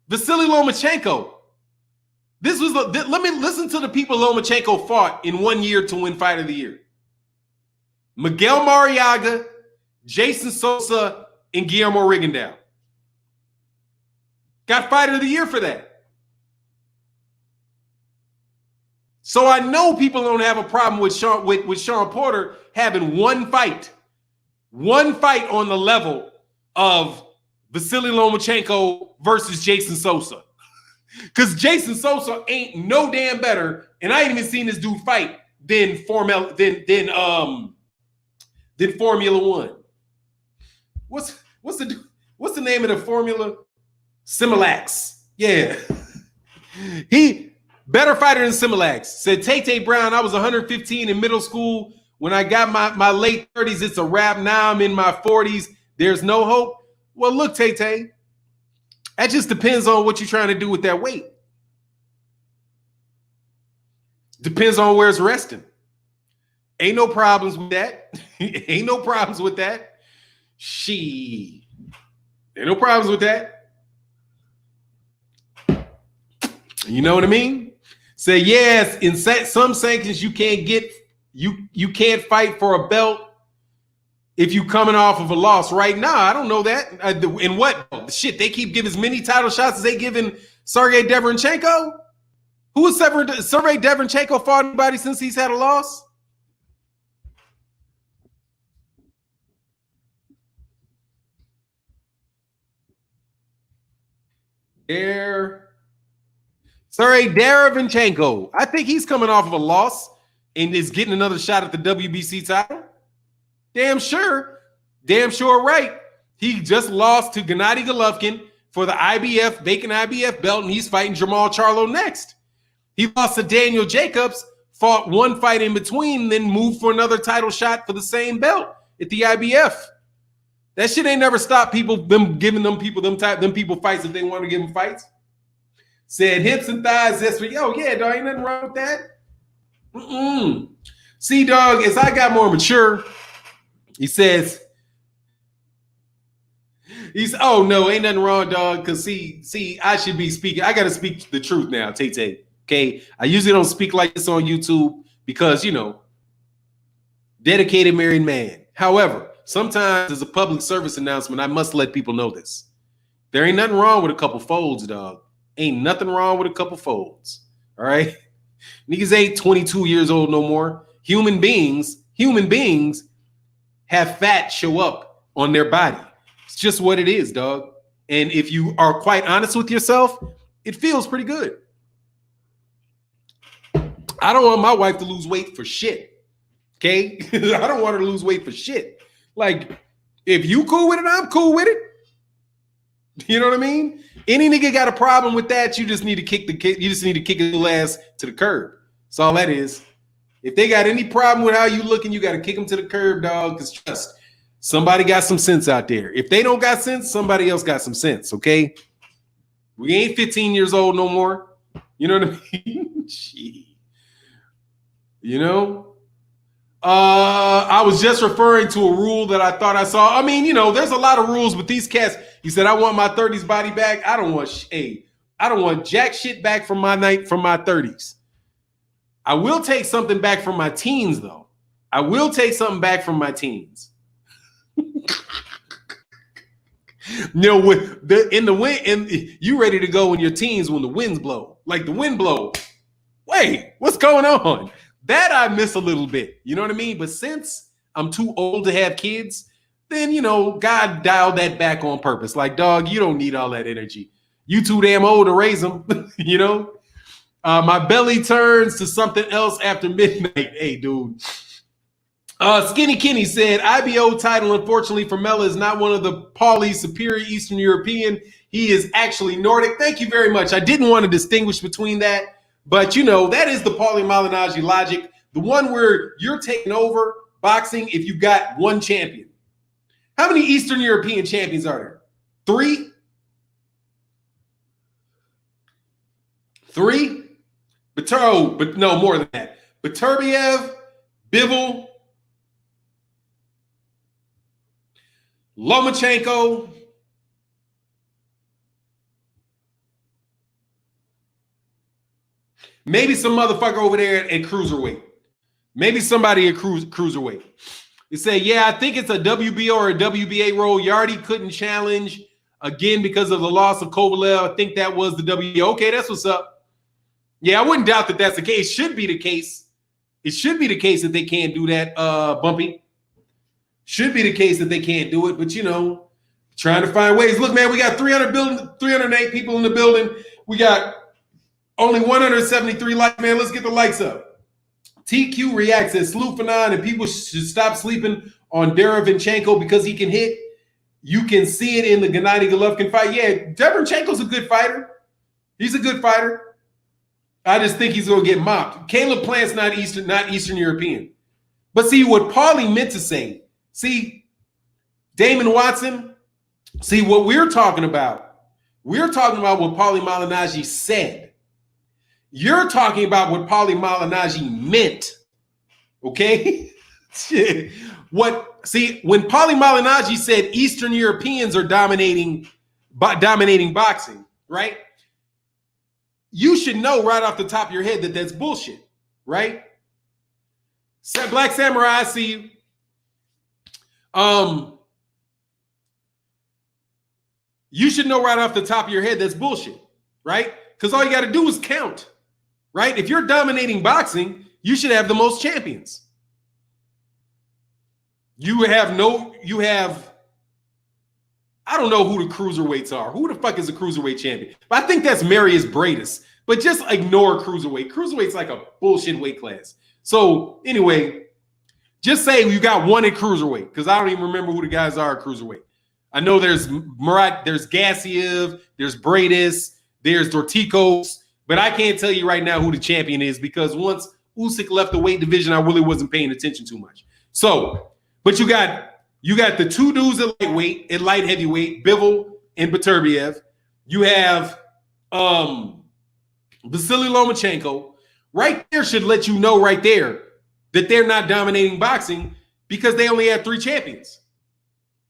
Vasily Lomachenko. Let me listen to the people Lomachenko fought in 1 year to win Fight of the Year. Miguel Mariaga, Jason Sosa, and Guillermo Rigondeaux. Got Fight of the Year for that. So I know people don't have a problem with Sean Porter having one fight on the level of Vasily Lomachenko versus Jason Sosa. Because Jason Sosa ain't no damn better, and I ain't even seen this dude fight than Formula One. What's the name of the formula? Similax. Yeah. He better fighter than Similax. Said Tay Brown, I was 115 in middle school. When I got my late 30s, it's a wrap. Now I'm in my 40s. There's no hope. Well, look, Tay. That just depends on what you're trying to do with that weight. Depends on where it's resting. Ain't no problems with that. Ain't no problems with that. Ain't no problems with that. You know what I mean? Say yes, in some sanctions you can't fight for a belt if you coming off of a loss. Right now, I don't know that. In what shit they keep giving as many title shots as they giving Sergey Deverenchenko? Who has Sergey Deverenchenko fought anybody since he's had a loss? Sergey Deverenchenko. I think he's coming off of a loss and is getting another shot at the WBC title. Damn sure right. He just lost to Gennady Golovkin for the vacant IBF belt, and he's fighting Jamal Charlo next. He lost to Daniel Jacobs, fought one fight in between, then moved for another title shot for the same belt at the IBF. That shit ain't never stopped them people fights if they want to give them fights. Said hips and thighs, that's for yo, yeah, dog, ain't nothing wrong with that. See, dog, as I got more mature, he's oh no, ain't nothing wrong, dog. Because see, I should be speaking. I gotta speak the truth now, Tay. Okay. I usually don't speak like this on YouTube because dedicated married man. However, sometimes as a public service announcement, I must let people know this. There ain't nothing wrong with a couple folds, dog. Ain't nothing wrong with a couple folds. All right. Niggas ain't 22 years old no more. Human beings have fat show up on their body. It's just what it is, dog. And if you are quite honest with yourself, it feels pretty good. I don't want my wife to lose weight for shit. Okay? I don't want her to lose weight for shit. Like, if you cool with it, I'm cool with it. You know what I mean? Any nigga got a problem with that, you just need to kick his ass to the curb. That's all that is. If they got any problem with how you looking, you got to kick them to the curb, dog. Because trust, somebody got some sense out there. If they don't got sense, somebody else got some sense, okay? We ain't 15 years old no more. You know what I mean? Gee. You know? I was just referring to a rule that I thought I saw. I mean, you know, there's a lot of rules, but these cats, he said, I want my 30s body back. I don't want jack shit back from my 30s. I will take something back from my teens, though. I will take something back from my teens. No, with in the wind, and you ready to go in your teens when the winds blow, like the wind blow. Wait, what's going on? That I miss a little bit. You know what I mean? But since I'm too old to have kids, then, you know, God dialed that back on purpose. Like, dog, you don't need all that energy. You too damn old to raise them. You know? My belly turns to something else after midnight. Hey, dude. Skinny Kenny said, IBO title, unfortunately, for Mela is not one of the Pauli's superior Eastern European. He is actually Nordic. Thank you very much. I didn't want to distinguish between that. But, you know, that is the Paulie Malignaggi logic. The one where you're taking over boxing if you got one champion. How many Eastern European champions are there? 3? 3? But no, more than that. Beterbiev, Bivol, Lomachenko, maybe some motherfucker over there at cruiserweight. Maybe somebody at cruiserweight. They say, yeah, I think it's a WBO or a WBA role. Yardy couldn't challenge again because of the loss of Kovalev. I think that was the WBO. Okay, that's what's up. Yeah, I wouldn't doubt that that's the case. It should be the case. It should be the case that they can't do that, Bumpy. Should be the case that they can't do it, but, you know, trying to find ways. Look, man, we got 308 people in the building. We got only 173 likes, man. Let's get the likes up. TQ reacts as Slew Fannon and people should stop sleeping on Derevinchenko because he can hit. You can see it in the Gennady Golovkin fight. Yeah, Derevinchenko's a good fighter. He's a good fighter. I just think he's going to get mopped. Caleb Plant's not Eastern European. But see, what Paulie meant to say, see, Damon Watson, see, what we're talking about what Paulie Malignaggi said. You're talking about what Paulie Malignaggi meant, okay? When Paulie Malignaggi said Eastern Europeans are dominating boxing, right? You should know right off the top of your head that that's bullshit, right? Black Samurai, I see you. You should know right off the top of your head that's bullshit, right? Because all you got to do is count, right? If you're dominating boxing, you should have the most champions. I don't know who the cruiserweights are. Who the fuck is a cruiserweight champion? But I think that's Marius Bradis. But just ignore cruiserweight. Cruiserweight's like a bullshit weight class. So anyway, just say you got one at cruiserweight because I don't even remember who the guys are at cruiserweight. I know there's Murat, there's Gassiev, there's Bradis, there's Dorticos, but I can't tell you right now who the champion is because once Usyk left the weight division, I really wasn't paying attention too much. So, but you got the two dudes at lightweight, at light heavyweight, Bivol and Beterbiev. You have Vasily Lomachenko. Right there should let you know right there that they're not dominating boxing because they only have 3 champions.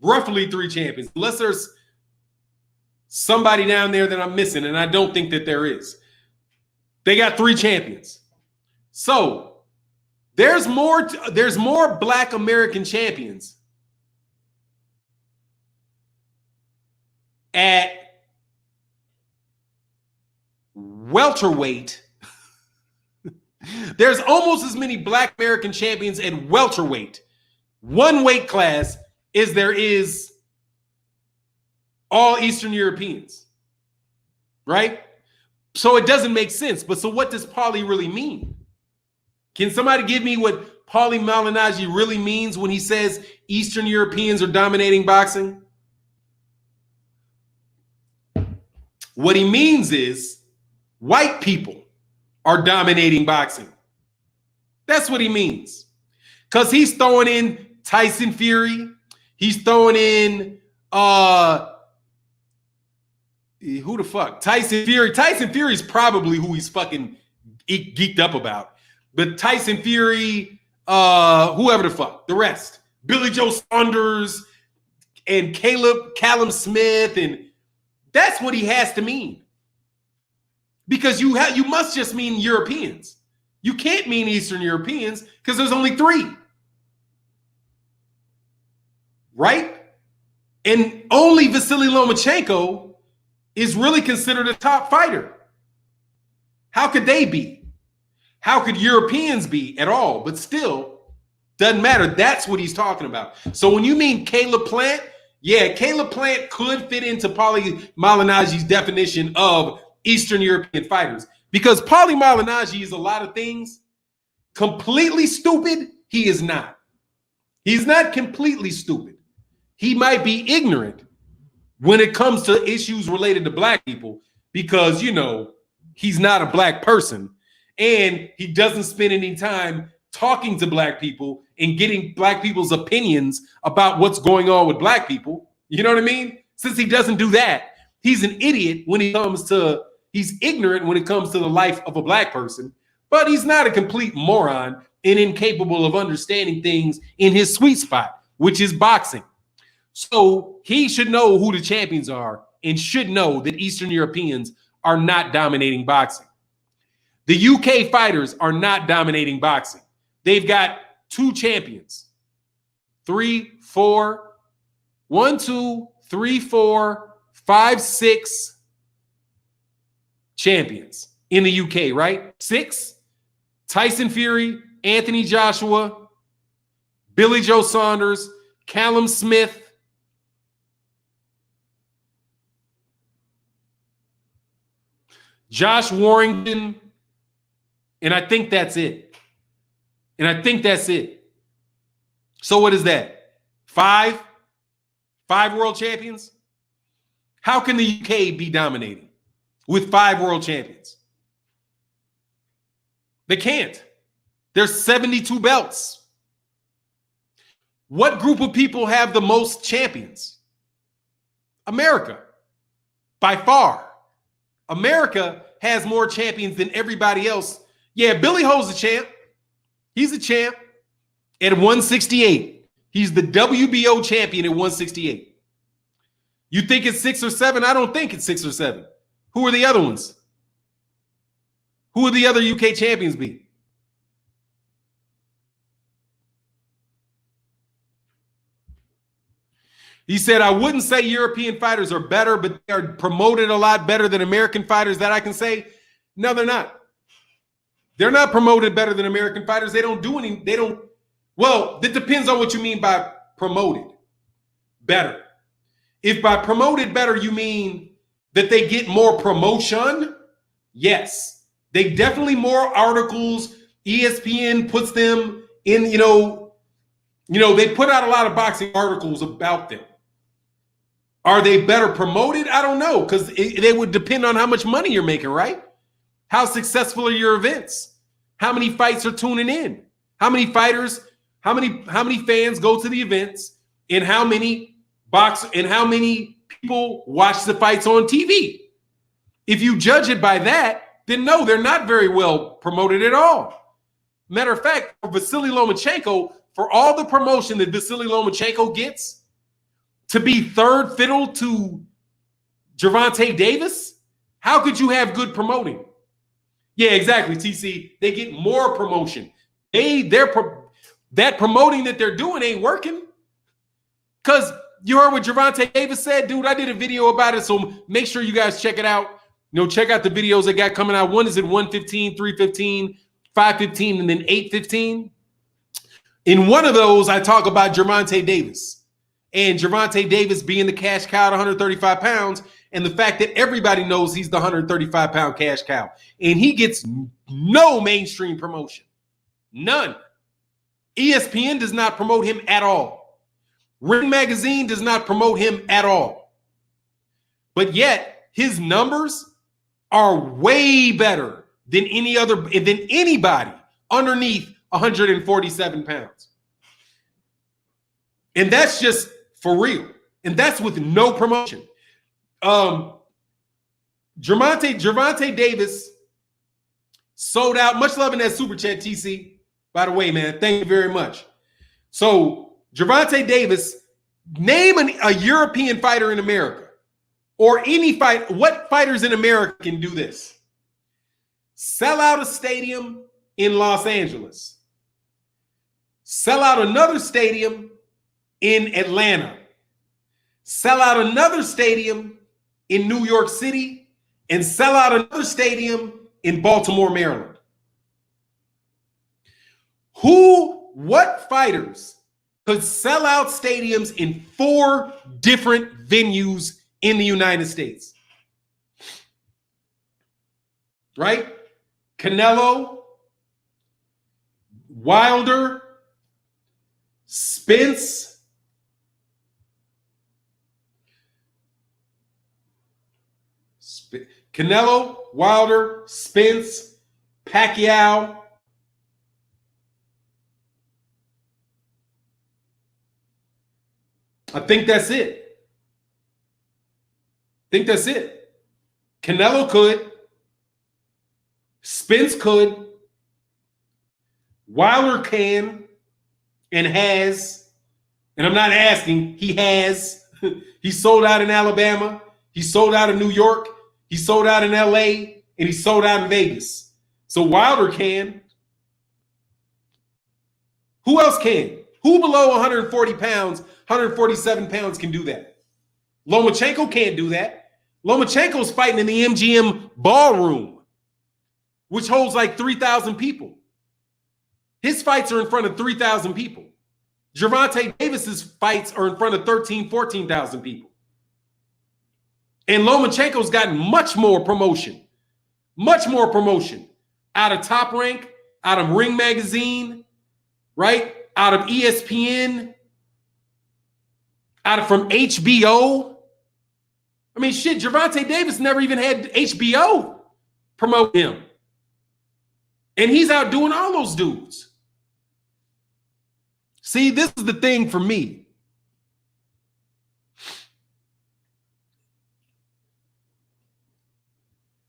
Roughly 3 champions. Unless there's somebody down there that I'm missing, and I don't think that there is. They got 3 champions. So there's more Black American champions at welterweight. There's almost as many Black American champions at welterweight, one weight class, as there is all Eastern Europeans, right? So it doesn't make sense. But so what does Paulie really mean? Can somebody give me what Paulie Malignaggi really means when he says Eastern Europeans are dominating boxing? What he means is white people are dominating boxing. That's what he means. Because he's throwing in Tyson Fury. He's throwing in who the fuck? Tyson Fury. Tyson Fury's probably who he's fucking geeked up about. But Tyson Fury, whoever the fuck, the rest. Billy Joe Saunders and Callum Smith, and that's what he has to mean. Because you must just mean Europeans. You can't mean Eastern Europeans because there's only 3. Right? And only Vasily Lomachenko is really considered a top fighter. How could they be? How could Europeans be at all? But still, doesn't matter. That's what he's talking about. So when you mean Caleb Plant, yeah, Caleb Plant could fit into Paulie Malignaggi's definition of Eastern European fighters, because Paulie Malignaggi is a lot of things. Completely stupid, he is not. He's not completely stupid. He might be ignorant when it comes to issues related to Black people because, you know, he's not a Black person and he doesn't spend any time talking to Black people and getting Black people's opinions about what's going on with Black people. You know what I mean? Since he doesn't do that, he's an idiot when it comes to he's ignorant when it comes to the life of a Black person, but he's not a complete moron and incapable of understanding things in his sweet spot, which is boxing. So he should know who the champions are and should know that Eastern Europeans are not dominating boxing. The UK fighters are not dominating boxing. They've got 2 champions. 1, 2, 3, 4, 5, 6 champions in the UK, right? 6, Tyson Fury, Anthony Joshua, Billy Joe Saunders, Callum Smith, Josh Warrington, and I think that's it. So what is that? 5 world champions? How can the UK be dominating with 5 world champions? They can't. There's 72 belts. What group of people have the most champions? America. By far. America has more champions than everybody else. Yeah, Billy Ho's a champ. He's a champ at 168. He's the WBO champion at 168. You think it's 6 or 7? I don't think it's 6 or 7. Who are the other ones? Who would the other UK champions be? He said, I wouldn't say European fighters are better, but they are promoted a lot better than American fighters. That I can say. No, they're not. They're not promoted better than American fighters. They don't do any. They don't. Well, it depends on what you mean by promoted better. If by promoted better, you mean that they get more promotion, yes. They definitely more articles. ESPN puts them in, you know, they put out a lot of boxing articles about them. Are they better promoted? I don't know, because they would depend on how much money you're making, right? How successful are your events? How many fights are tuning in? How many fighters, how many fans go to the events, and how many people watch the fights on TV? If you judge it by that, then no, they're not very well promoted at all. Matter of fact, for Vasily Lomachenko, for all the promotion that Vasily Lomachenko gets, to be third fiddle to Gervonta Davis, how could you have good promoting? Yeah, exactly, TC. They get more promotion. That promoting that they're doing ain't working. Because you heard what Gervonta Davis said, dude. I did a video about it, so make sure you guys check it out. check out the videos they got coming out. One is at 1:15, 3:15, 5:15, and then 8:15. In one of those, I talk about Gervonta Davis and Gervonta Davis being the cash cow at 135 pounds and the fact that everybody knows he's the 135-pound cash cow. And he gets no mainstream promotion. None. ESPN does not promote him at all. Ring Magazine does not promote him at all. But yet, his numbers are way better than anybody underneath 147 pounds. And that's just for real. And that's with no promotion. Gervonta Davis sold out. Much love in that super chat, TC. By the way, man, thank you very much. So, Gervonta Davis, name a European fighter in America or any fight. What fighters in America can do this? Sell out a stadium in Los Angeles. Sell out another stadium in Atlanta. Sell out another stadium in New York City and sell out another stadium in Baltimore, Maryland. What fighters could sell out stadiums in 4 different venues in the United States? Right? Canelo, Wilder, Spence, Canelo, Wilder, Spence, Pacquiao. I think that's it. Canelo could. Spence could. Wilder can and has. And I'm not asking, he has. He sold out in Alabama. He sold out in New York. He sold out in LA. And he sold out in Vegas. So Wilder can. Who else can? Who below 140 pounds, 147 pounds can do that? Lomachenko can't do that. Lomachenko's fighting in the MGM ballroom, which holds like 3,000 people. His fights are in front of 3,000 people. Gervonta Davis's fights are in front of 13,000, 14,000 people. And Lomachenko's gotten much more promotion out of Top Rank, out of Ring Magazine, right? Out of ESPN, from HBO. I mean, shit, Gervonta Davis never even had HBO promote him. And he's out doing all those dudes. See, this is the thing for me.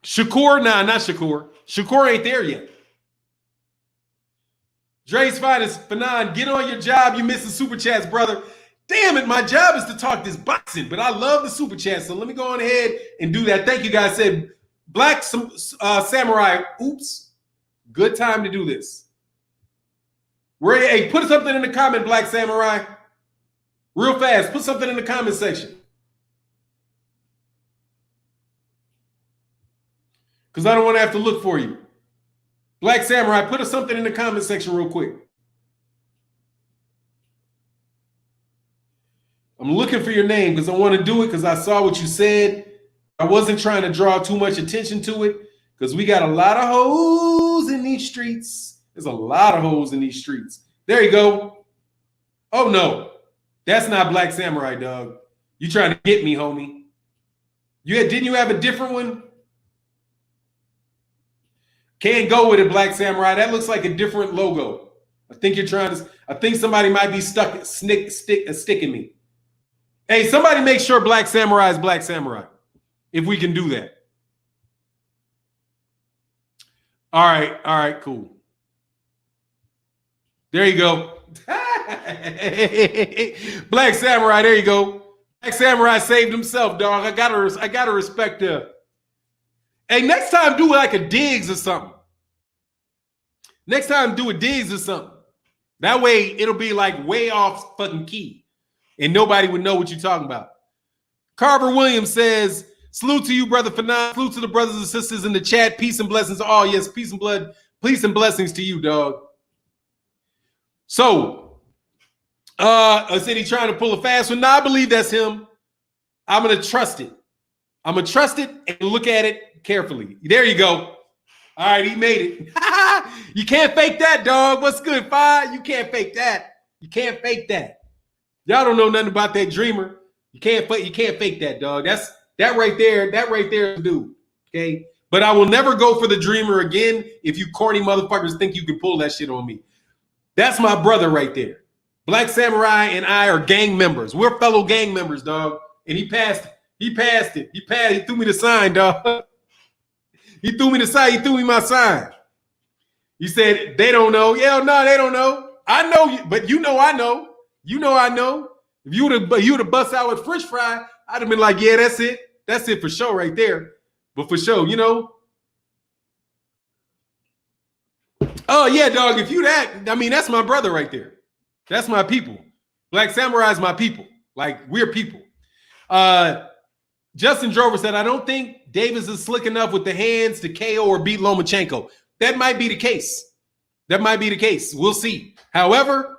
Shakur, not Shakur. Shakur ain't there yet. Dre's finest, Fannon, get on your job. You missing super chats, brother. Damn it, my job is to talk this boxing, but I love the super chats, so let me go on ahead and do that. Thank you, guys. Said Black Samurai. Oops. Good time to do this. Hey, put something in the comment, Black Samurai. Real fast. Put something in the comment section. Because I don't want to have to look for you. Black Samurai, put something in the comment section real quick. I'm looking for your name because I want to do it because I saw what you said. I wasn't trying to draw too much attention to it because we got a lot of hoes in these streets. There's a lot of hoes in these streets. There you go. Oh, no. That's not Black Samurai, dog. You trying to get me, homie. Didn't you have a different one? Can't go with it, Black Samurai. That looks like a different logo. I think somebody might be sticking me. Hey, somebody make sure Black Samurai is Black Samurai. If we can do that. All right, cool. There you go. Black Samurai, there you go. Black Samurai saved himself, dog. I gotta respect her. Hey, next time do like a Diggs or something. Next time do a Diggs or something. That way it'll be like way off fucking key. And nobody would know what you're talking about. Carver Williams says, Salute to you, brother Fannon. Salute to the brothers and sisters in the chat. Peace and blessings. Oh, yes, peace and blood. Peace and blessings to you, dog. So, I said he trying to pull a fast one. No, I believe that's him. I'm going to trust it. I'm going to trust it and look at it carefully. There you go. All right, he made it. You can't fake that, dog. What's good, Fi? You can't fake that. You can't fake that. Y'all don't know nothing about that dreamer. You can't fake that, dog. That right there is the dude. Okay. But I will never go for the dreamer again if you corny motherfuckers think you can pull that shit on me. That's my brother right there. Black Samurai and I are gang members. We're fellow gang members, dog. And he passed it. He threw me the sign, dog. He threw me the sign. He threw me my sign. He said, they don't know. Yeah, no, they don't know. I know you, but you know I know. You know I know. If you would have bust out with French fry, I'd have been like, yeah, that's it. That's it for sure right there. But for sure, you know. Oh, yeah, dog. If you that, I mean, that's my brother right there. That's my people. Black Samurai is my people. Like, we're people. Justin Drover said, I don't think Davis is slick enough with the hands to KO or beat Lomachenko. That might be the case. That might be the case. We'll see. However,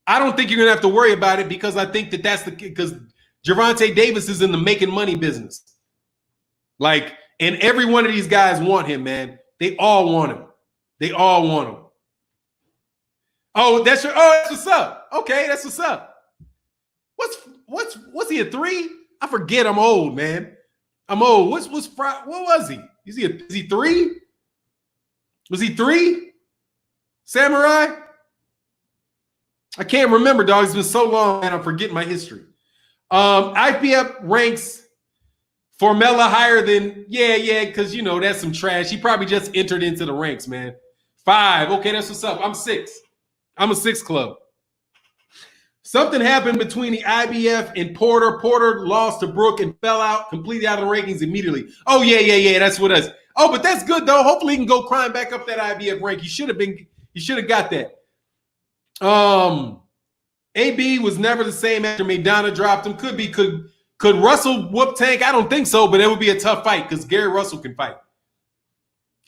I don't think you're going to have to worry about it because I think that's because Gervonta Davis is in the making money business. Like, and every one of these guys want him, man. They all want him. They all want him. Oh, that's what's up. Okay, that's what's up. What's he a 3? I forget. I'm old, man. I'm old. What was he? Is he 3? Was he 3? Samurai? I can't remember, dog. It's been so long, man. I'm forgetting my history. IPF ranks Formella higher than, yeah, because, you know, that's some trash. He probably just entered into the ranks, man. 5. Okay, that's what's up. I'm 6. I'm a 6 club. Something happened between the IBF and Porter. Porter lost to Brook and fell out completely out of the rankings immediately. Oh, yeah. That's what us. Oh, but that's good, though. Hopefully he can go climb back up that IBF rank. He should have got that. AB was never the same after Maidana dropped him. Could Russell whoop Tank? I don't think so, but it would be a tough fight because Gary Russell can fight.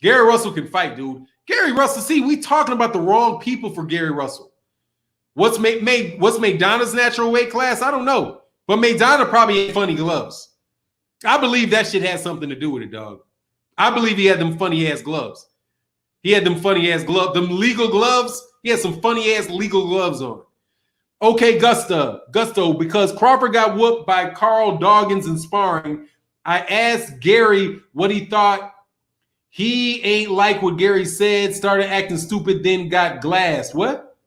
Gary Russell can fight, dude. Gary Russell, see, we talking about the wrong people for Gary Russell. What's Maidana's natural weight class? I don't know. But Maidana probably had funny gloves. I believe that shit has something to do with it, dog. I believe he had them funny-ass gloves. He had them funny-ass gloves. Them legal gloves, he had some funny-ass legal gloves on. Okay, Gusto, because Crawford got whooped by Carl Dawkins in sparring, I asked Gary what he thought. He ain't like what Gary said, started acting stupid, then got glassed. What?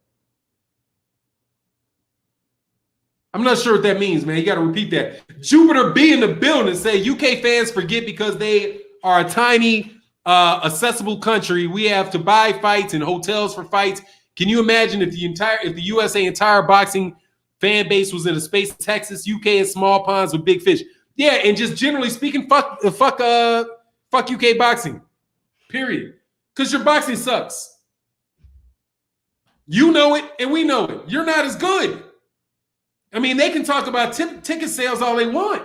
I'm not sure what that means, man. You got to repeat that. Jupiter B in the building say UK fans forget because they are a tiny, accessible country. We have to buy fights and hotels for fights. Can you imagine if the USA entire boxing fan base was in a space in Texas, UK is small ponds with big fish? Yeah, and just generally speaking, fuck UK boxing. Period. Because your boxing sucks. You know it, and we know it. You're not as good. I mean, they can talk about ticket sales all they want.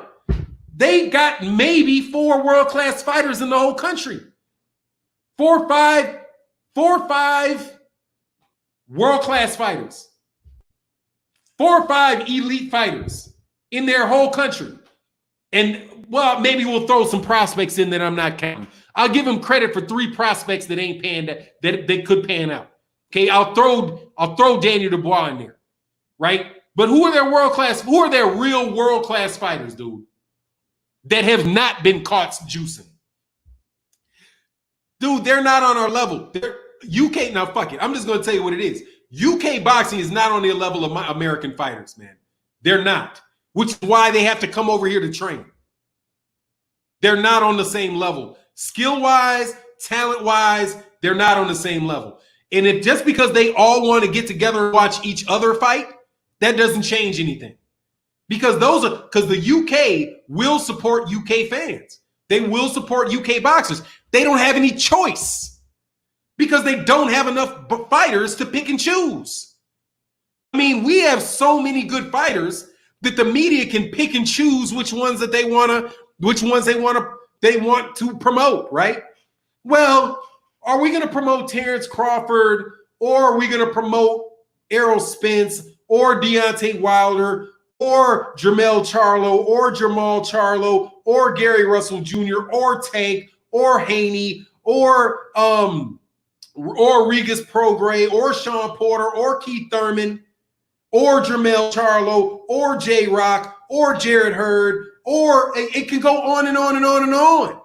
They got maybe 4 world-class fighters in the whole country. 4 or 5 world-class fighters. 4 or 5 elite fighters in their whole country. And, well, maybe we'll throw some prospects in that I'm not counting. I'll give them credit for 3 prospects that ain't panned that could pan out. Okay, I'll throw Daniel Dubois in there, right? But who are their real world-class fighters, dude, that have not been caught juicing? Dude, they're not on our level. UK, now fuck it. I'm just going to tell you what it is. UK boxing is not on the level of my American fighters, man. They're not, which is why they have to come over here to train. They're not on the same level. Skill-wise, talent-wise, they're not on the same level. And if just because they all want to get together and watch each other fight, that doesn't change anything. Because the UK will support UK fans. They will support UK boxers. They don't have any choice because they don't have enough fighters to pick and choose. I mean, we have so many good fighters that the media can pick and choose which ones that they want to which ones they want to promote, right? Well, are we going to promote Terence Crawford, or are we going to promote Errol Spence or Deontay Wilder or Jermell Charlo or Jamal Charlo or Gary Russell Jr. or Tank or Haney or Regis Prograis or Sean Porter or Keith Thurman or Jermell Charlo or J-Rock or Jared Hurd, or it can go on and on and on and on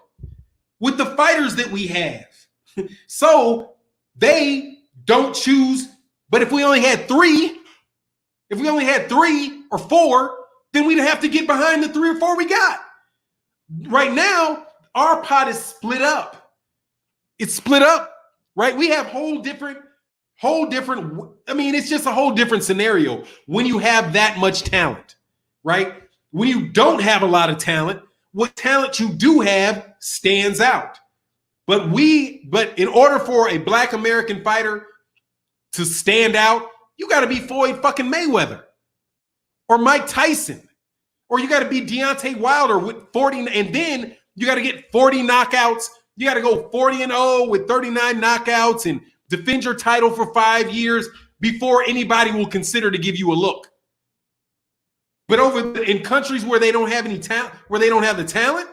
with the fighters that we have. So they don't choose. But if we only had three or four, then we'd have to get behind the 3 or 4 we got. Right now, our pot is split up. It's split up, right? We have whole different, I mean, it's just a whole different scenario when you have that much talent, right? When you don't have a lot of talent, what talent you do have stands out. But in order for a Black American fighter to stand out, you got to be Floyd fucking Mayweather or Mike Tyson, or you got to be Deontay Wilder with 40, and then you got to get 40 knockouts. You got to go 40-0 with 39 knockouts and defend your title for 5 years before anybody will consider to give you a look. But in countries where they don't have any talent, where they don't have the talent,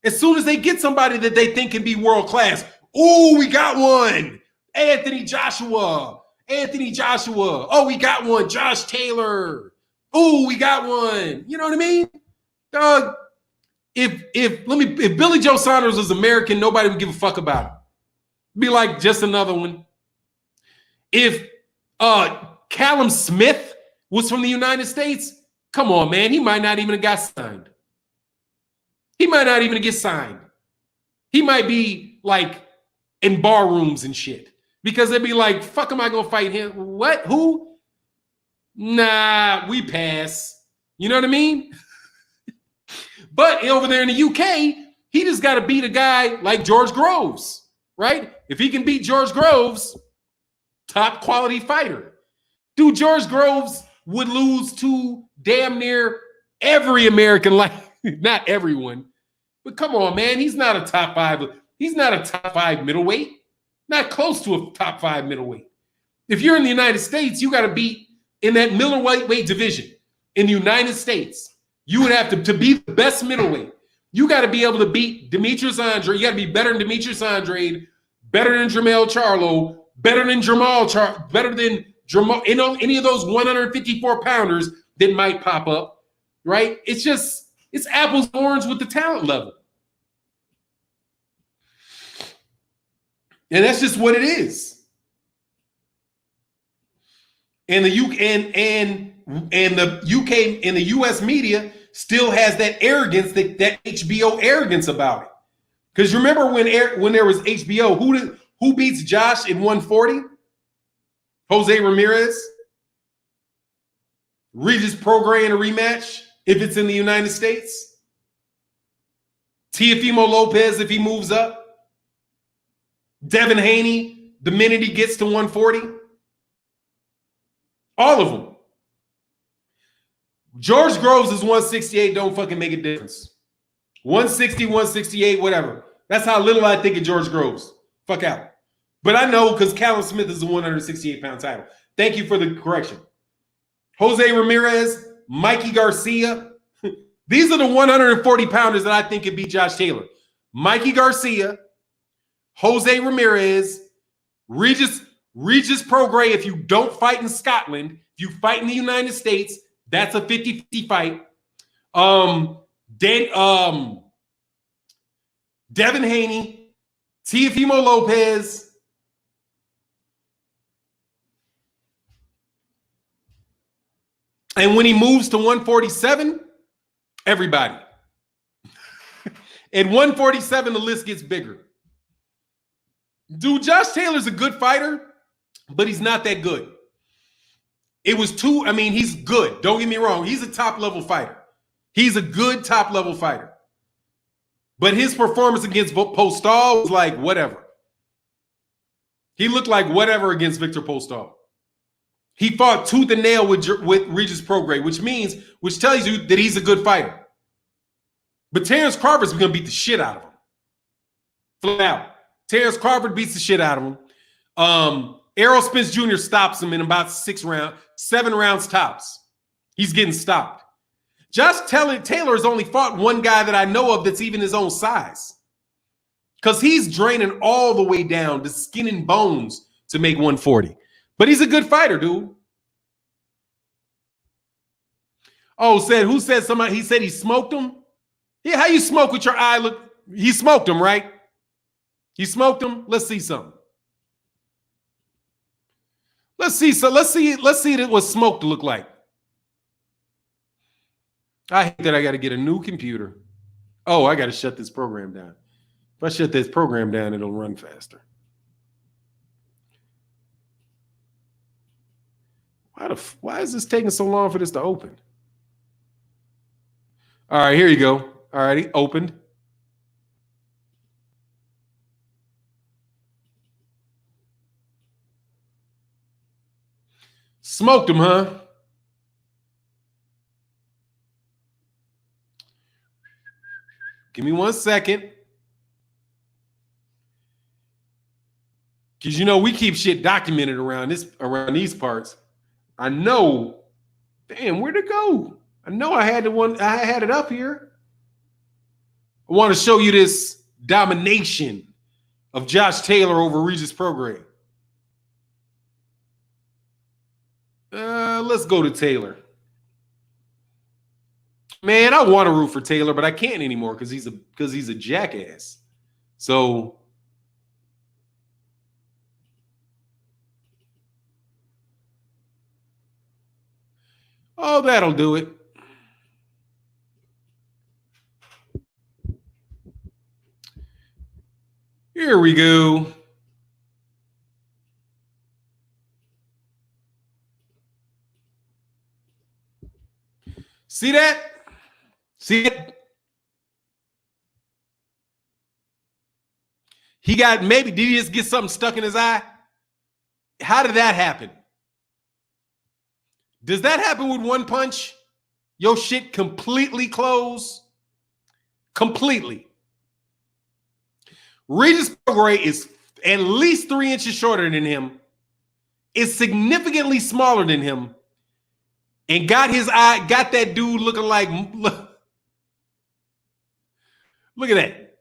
as soon as they get somebody that they think can be world class, oh, we got one. Anthony Joshua. Oh, we got one. Josh Taylor. Oh, we got one. You know what I mean? Dog, if Billy Joe Saunders was American, nobody would give a fuck about him. Be like, just another one. If Callum Smith was from the United States, come on, man. He might not even have got signed. He might not even get signed. He might be like in bar rooms and shit. Because they'd be like, fuck, am I going to fight him? What? Who? Nah, we pass. You know what I mean? But over there in the UK, he just got to beat a guy like George Groves, right? If he can beat George Groves, top quality fighter. Dude, George Groves would lose to damn near every American, like not everyone. But come on, man. He's not a top 5. He's not a top 5 middleweight. Not close to a top 5 middleweight. If you're in the United States, you got to beat in that middleweight division in the United States. You would have to be the best middleweight. You got to be able to beat Demetrius Andrade. You got to be better than Demetrius Andrade, better than Jermell Charlo, better than better than Jamal, any of those 154 pounders that might pop up, right? It's apples and oranges with the talent level. And that's just what it is. And the UK and the US media still has that arrogance, that HBO arrogance about it. Because remember when there was HBO, who beats Josh in 140? Jose Ramirez. Regis Prograis in a rematch if it's in the United States. Teofimo Lopez if he moves up. Devin Haney, the minute he gets to 140. All of them. George Groves is 168. Don't fucking make a difference. 160, 168, whatever. That's how little I think of George Groves. Fuck out. But I know because Callum Smith is a 168-pound title. Thank you for the correction. Jose Ramirez, Mikey Garcia. These are the 140-pounders that I think could beat Josh Taylor. Mikey Garcia, Jose Ramirez, Regis Prograis. If you don't fight in Scotland, if you fight in the United States, that's a 50-50 fight. Devin Haney, Teofimo Lopez, and when he moves to 147, everybody. At 147, the list gets bigger. Dude, Josh Taylor's a good fighter, but he's not that good. He's good. Don't get me wrong. He's a top-level fighter. He's a good top-level fighter. But his performance against Postol was like whatever. He looked like whatever against Victor Postol. He fought tooth and nail with Regis Prograis, which tells you that he's a good fighter. But Terence Crawford's going to beat the shit out of him. Flat out. Terence Crawford beats the shit out of him. Errol Spence Jr. stops him in about 7 rounds tops. He's getting stopped. Josh Taylor has only fought one guy that I know of that's even his own size. Because he's draining all the way down to skin and bones to make 140. But he's a good fighter, dude. Oh, who said somebody? He said he smoked him? Yeah, how you smoke with your eye? Look, he smoked him, right? He smoked him? Let's see something. Let's see what smoke look like. I hate that I got to get a new computer. Oh, I got to shut this program down. If I shut this program down, it'll run faster. Why is this taking so long for this to open? All right, here you go. All righty, opened. Smoked him, huh? Give me 1 second. Because, we keep shit documented around these parts. I know. Damn, where'd it go? I know I had it up here. I want to show you this domination of Josh Taylor over Regis Prograis. Let's go to Taylor. Man, I want to root for Taylor, but I can't anymore because he's a jackass. So that'll do it. Here we go. See that? See it? Did he just get something stuck in his eye? How did that happen? Does that happen with one punch? Your shit completely close? Completely. Regis Prograis is at least 3 inches shorter than him, is significantly smaller than him, and got that dude looking like, look at that.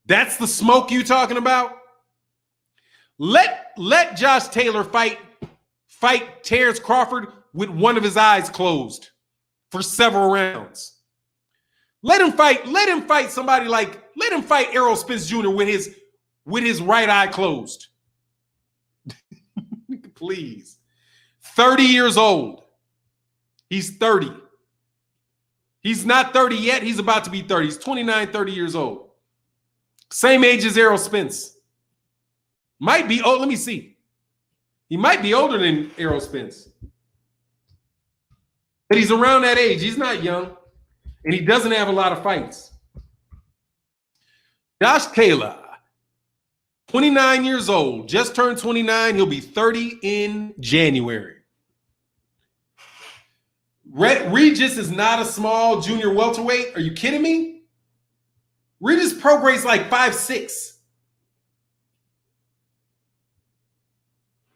That's the smoke you talking about? Let Josh Taylor fight Terence Crawford with one of his eyes closed for several rounds. Let him fight Errol Spence Jr. with his right eye closed. Please. 30 years old. He's 30. He's not 30 yet. He's about to be 30. He's 29, 30 years old. Same age as Errol Spence. Might be, let me see. He might be older than Errol Spence. But he's around that age. He's not young. And he doesn't have a lot of fights. Josh Taylor, 29 years old, just turned 29. He'll be 30 in January. Regis is not a small junior welterweight. Are you kidding me? Regis Prograis is like 5'6".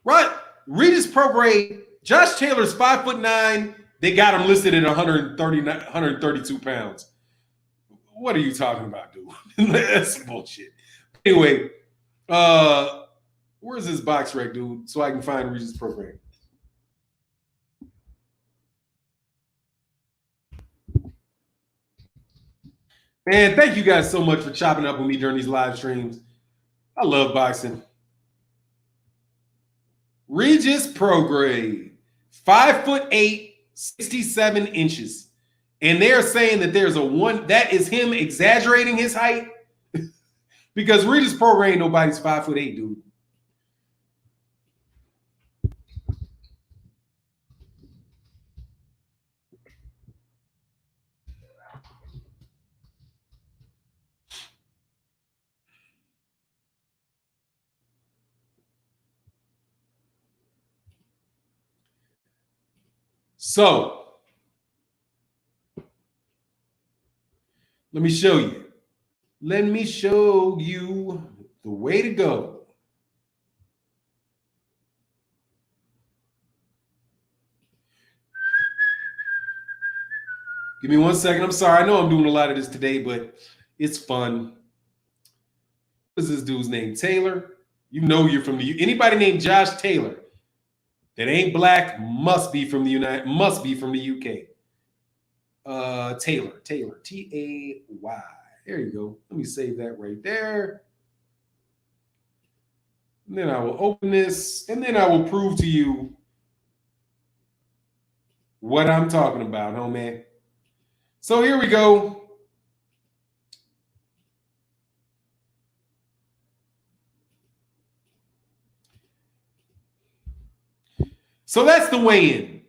Right? Regis Prograis, Josh Taylor's 5'9". They got him listed at 132 pounds. What are you talking about, dude? That's bullshit. Anyway, where's this box rec, dude? So I can find Regis Prograis. Man, thank you guys so much for chopping up with me during these live streams. I love boxing. Regis Prograis, 5'8", 67 inches. And they're saying that that is him exaggerating his height because Regis Prograis ain't nobody's 5'8", dude. So, Let me show you. Let me show you the way to go. Give me 1 second. I'm sorry. I know I'm doing a lot of this today, but it's fun. What is this dude's name? Taylor? You know you're from the anybody named Josh Taylor that ain't black must be from the UK. Taylor, T-A-Y. There you go. Let me save that right there. And then I will open this, and then I will prove to you what I'm talking about, homie. So here we go. So that's the weigh-in.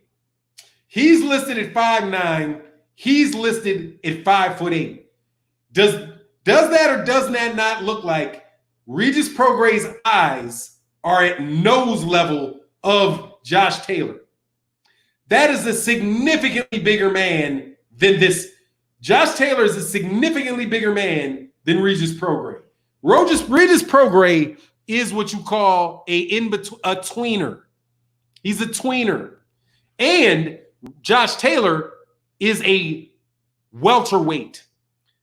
He's listed at 5'9". He's listed at 5'8". Does that or does that not look like Regis Progray's eyes are at nose level of Josh Taylor? That is a significantly bigger man than this. Josh Taylor is a significantly bigger man than Regis Progray. Regis Progray is what you call a tweener. He's a tweener. And Josh Taylor is a welterweight.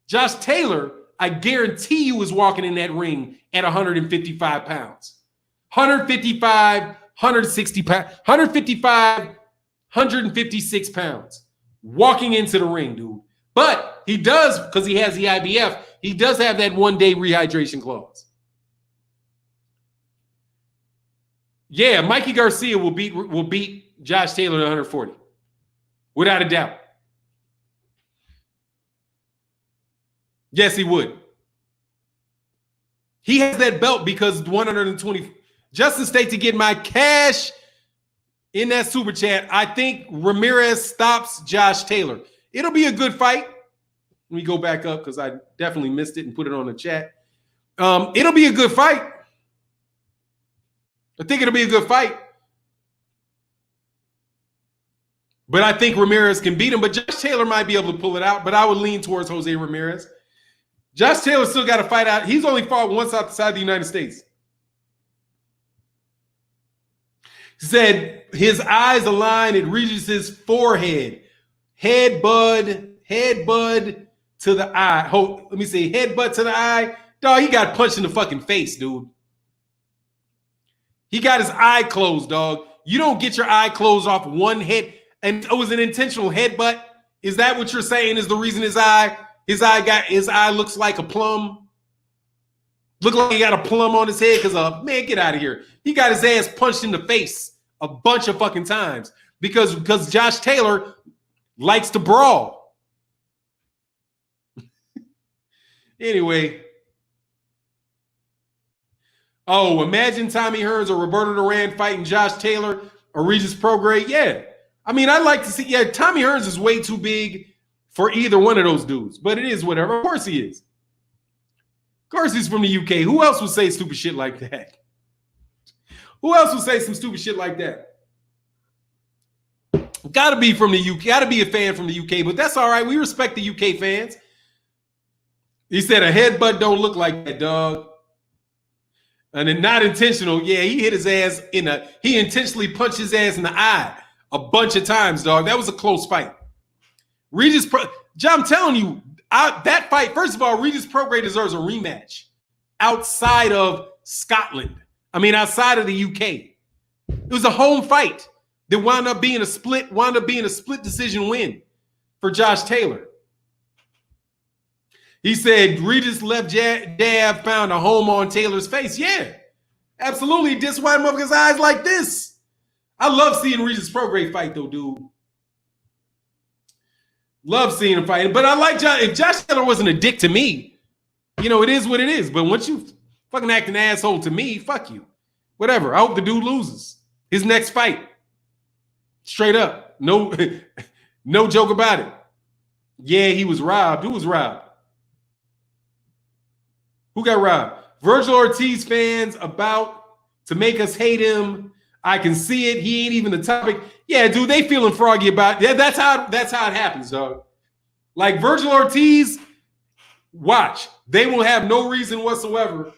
Josh Taylor, I guarantee you, is walking in that ring at 155 pounds. 155, 160 pounds, 155, 156 pounds. Walking into the ring, dude. But he does, because he has the IBF, he does have that 1-day rehydration clause. Yeah, Mikey Garcia will beat Josh Taylor at 140. Without a doubt. Yes, he would. He has that belt because 120. Justin State to get my cash in that super chat. I think Ramirez stops Josh Taylor. It'll be a good fight. Let me go back up because I definitely missed it and put it on the chat. It'll be a good fight. I think it'll be a good fight. But I think Ramirez can beat him. But Josh Taylor might be able to pull it out. But I would lean towards Jose Ramirez. Josh Taylor still got to fight out. He's only fought once outside the United States. He said his eyes align at Regis's forehead. Headbutt to the eye. Let me say headbutt to the eye. Dog, he got punched in the fucking face, dude. He got his eye closed, dog. You don't get your eye closed off one head. And it was an intentional headbutt. Is that what you're saying is the reason his eye looks like a plum? Look like he got a plum on his head because man, get out of here. He got his ass punched in the face a bunch of fucking times because Josh Taylor likes to brawl. Anyway. Oh, imagine Tommy Hearns or Roberto Duran fighting Josh Taylor or Regis Prograis. Yeah. I mean, I'd like to see, Tommy Hearns is way too big for either one of those dudes, but it is whatever. Of course he is. Of course he's from the UK. Who else would say stupid shit like that? Who else would say some stupid shit like that? Got to be from the UK. Got to be a fan from the UK, but that's all right. We respect the UK fans. He said a headbutt don't look like that, dog. And then not intentional. Yeah, he hit his ass he intentionally punched his ass in the eye a bunch of times, dog. That was a close fight. I'm telling you, that fight, first of all, Regis Prograis deserves a rematch outside of Scotland. I mean, outside of the UK. It was a home fight that wound up being a split decision win for Josh Taylor. He said Regis left jab found a home on Taylor's face. Yeah, absolutely. This why motherfucker's eyes like this. I love seeing Regis Prograis fight, though, dude. Love seeing him fight. But I like Josh. If Josh Taylor wasn't a dick to me, it is what it is. But once you fucking act an asshole to me, fuck you. Whatever. I hope the dude loses his next fight. Straight up. No, no joke about it. Yeah, he was robbed. Who was robbed? Who got robbed? Virgil Ortiz fans about to make us hate him. I can see it. He ain't even the topic. Yeah, dude, they feeling froggy about it. Yeah, that's how it happens, dog. Like Virgil Ortiz, Watch. They will have no reason whatsoever.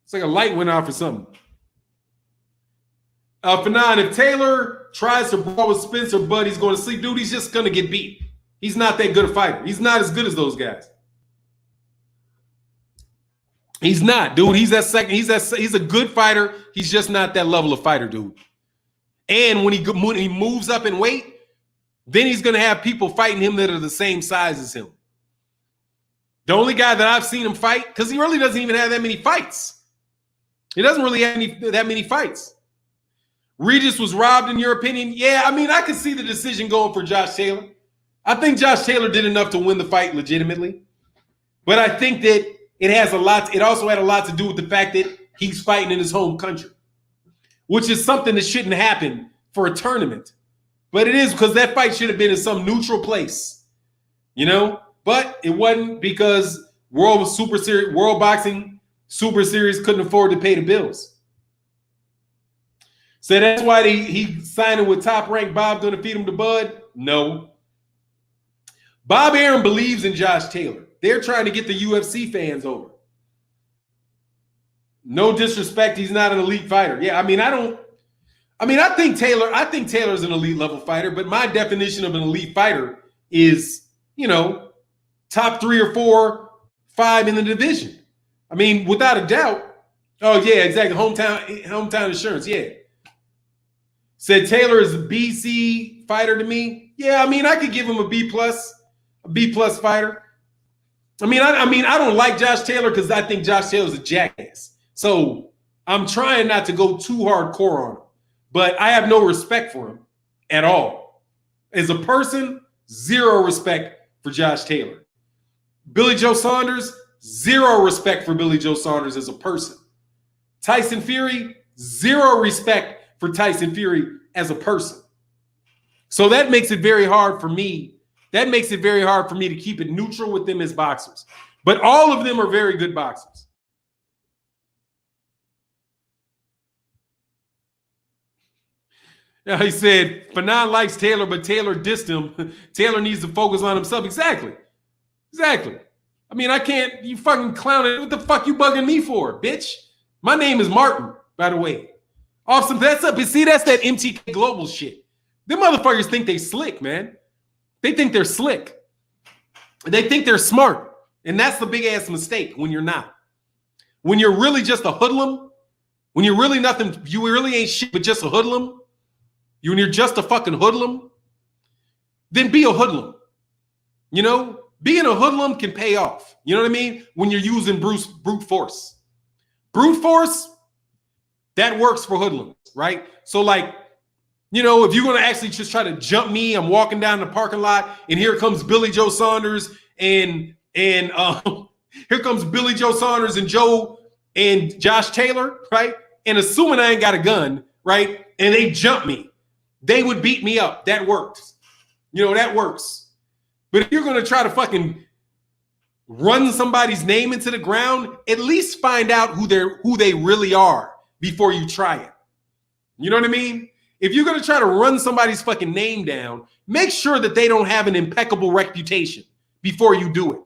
It's like a light went off or something. Fannon, if Taylor tries to brawl with Spencer, but he's going to sleep, dude, he's just going to get beat. He's not that good a fighter. He's not as good as those guys. He's not, dude. He's a good fighter. He's just not that level of fighter, dude. And when he moves up in weight, then he's going to have people fighting him that are the same size as him. The only guy that I've seen him fight, because he really doesn't even have that many fights. He doesn't really have that many fights. Regis was robbed, in your opinion? Yeah, I mean, I could see the decision going for Josh Taylor. I think Josh Taylor did enough to win the fight legitimately. But I think that it also had a lot to do with the fact that he's fighting in his home country, which is something that shouldn't happen for a tournament. But it is, because that fight should have been in some neutral place, you know? But it wasn't, because World Boxing Super Series couldn't afford to pay the bills. So that's why he signed it with Top Rank Bob, going to feed him to Bud? No. Bob Arum believes in Josh Taylor. They're trying to get the UFC fans over. No disrespect, he's not an elite fighter. Yeah, I think Taylor's an elite level fighter, but my definition of an elite fighter is, top 3 or 4, 5 in the division. I mean, without a doubt. Oh, yeah, exactly. Hometown insurance, yeah. Said Taylor is a BC fighter to me. Yeah, I mean, I could give him a B plus fighter. I don't like Josh Taylor because I think Josh Taylor's a jackass. So I'm trying not to go too hardcore on him. But I have no respect for him at all. As a person, zero respect for Josh Taylor. Billy Joe Saunders, zero respect for Billy Joe Saunders as a person. Tyson Fury, zero respect for Tyson Fury as a person. So that makes it very hard for me. That makes it very hard for me to keep it neutral with them as boxers. But all of them are very good boxers. Now he said, Fannon likes Taylor, but Taylor dissed him. Taylor needs to focus on himself. Exactly. I mean, I can't, you fucking clowning. What the fuck you bugging me for, bitch? My name is Martin, by the way. Awesome. That's up. See, that's that MTK Global shit. Them motherfuckers think they slick, man. They think they're slick. They think they're smart. And that's the big ass mistake when you're not. When you're really just a hoodlum, when you're really nothing, you really ain't shit but just a hoodlum. When you're just a fucking hoodlum, then be a hoodlum. Being a hoodlum can pay off. You know what I mean? When you're using brute force. Brute force, that works for hoodlums, right? So like, if you're going to actually just try to jump me, I'm walking down the parking lot and here comes Billy Joe Saunders and here comes Billy Joe Saunders and Josh Taylor, right? And assuming I ain't got a gun, right? And they jump me, they would beat me up. That works. That works. But if you're going to try to fucking run somebody's name into the ground, at least find out who they really are before you try it. You know what I mean? If you're going to try to run somebody's fucking name down, make sure that they don't have an impeccable reputation before you do it.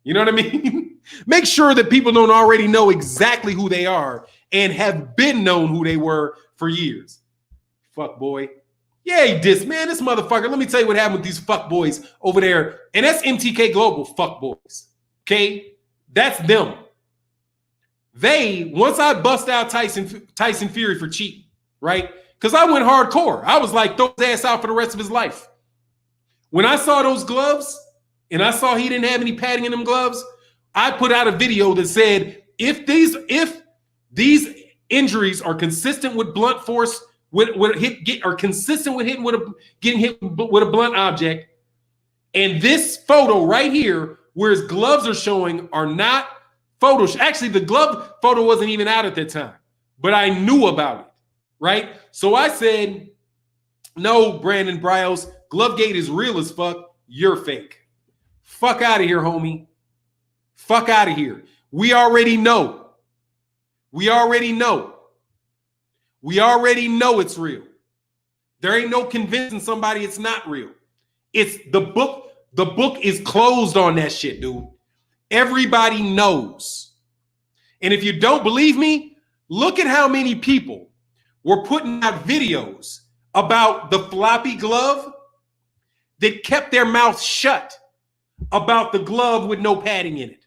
You know what I mean? Make sure that people don't already know exactly who they are and have been known who they were for years. Fuck boy. Yeah, he dissed, man. This motherfucker. Let me tell you what happened with these fuck boys over there. And that's MTK Global fuck boys. Okay? That's them. Once I bust out Tyson Fury for cheating, right? Because I went hardcore. I was like, throw his ass out for the rest of his life. When I saw those gloves and I saw he didn't have any padding in them gloves, I put out a video that said, if these injuries are consistent with blunt force, are consistent with getting hit with a blunt object, and this photo right here, where his gloves are showing, are not photos. Actually, the glove photo wasn't even out at that time, but I knew about it, right? So I said, no, Brandon Brios, Glovegate is real as fuck. You're fake. Fuck out of here, homie. Fuck out of here. We already know. We already know it's real. There ain't no convincing somebody it's not real. It's the book. The book is closed on that shit, dude. Everybody knows. And if you don't believe me, look at how many people were putting out videos about the floppy glove that kept their mouth shut about the glove with no padding in it.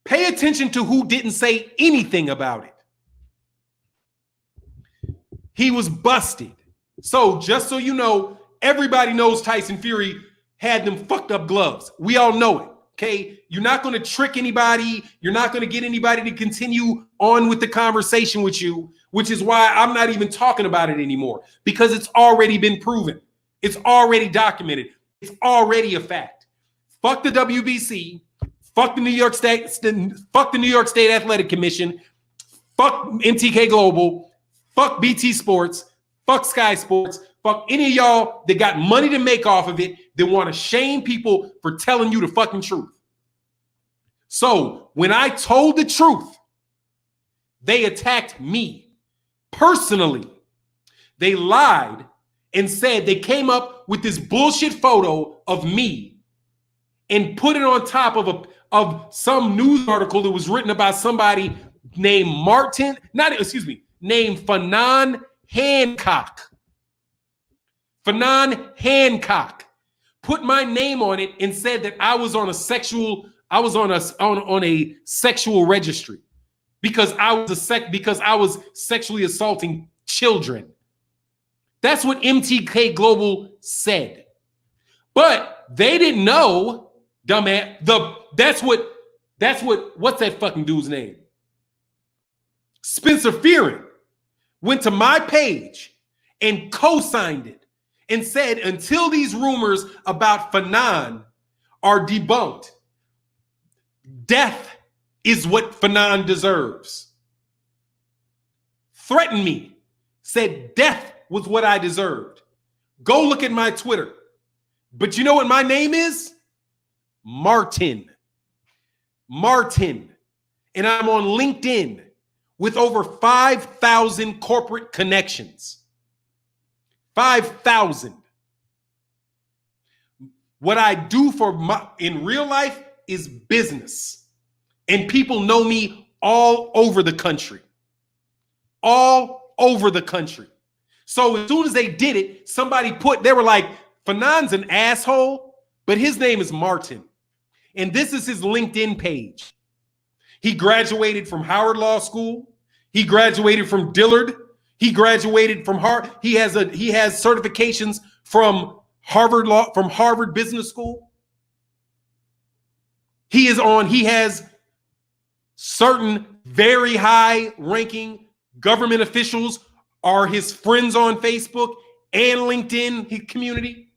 Pay attention to who didn't say anything about it. He was busted. So just so you know, everybody knows Tyson Fury had them fucked up gloves. We all know it, okay? You're not going to trick anybody. You're not going to get anybody to continue on with the conversation with you, which is why I'm not even talking about it anymore, because it's already been proven. It's already documented. It's already a fact. Fuck the WBC. Fuck the New York State. Fuck the New York State Athletic Commission. Fuck MTK Global. Fuck BT Sports. Fuck Sky Sports. Fuck any of y'all that got money to make off of it that want to shame people for telling you the fucking truth. So when I told the truth, they attacked me personally. They lied and said they came up with this bullshit photo of me and put it on top of some news article that was written about somebody named named Fannon Hancock. Fannon Hancock put my name on it and said that I was on a sexual registry because I was sexually assaulting children. That's what MTK Global said. But they didn't know, dumbass. What's that fucking dude's name? Spencer Fearon went to my page and co-signed it and said, until these rumors about Fannon are debunked, death is what Fannon deserves. Threatened me, said death was what I deserved. Go look at my Twitter. But you know what my name is? Martin. And I'm on LinkedIn with over 5,000 corporate connections. 5,000. What I do in real life is business. And people know me all over the country. All over the country. So as soon as they did it, they were like, Fanon's an asshole, but his name is Martin. And this is his LinkedIn page. He graduated from Howard Law School. He graduated from Dillard. He graduated from Harvard. He has certifications from Harvard Business School. He has certain very high ranking government officials are his friends on Facebook and LinkedIn community.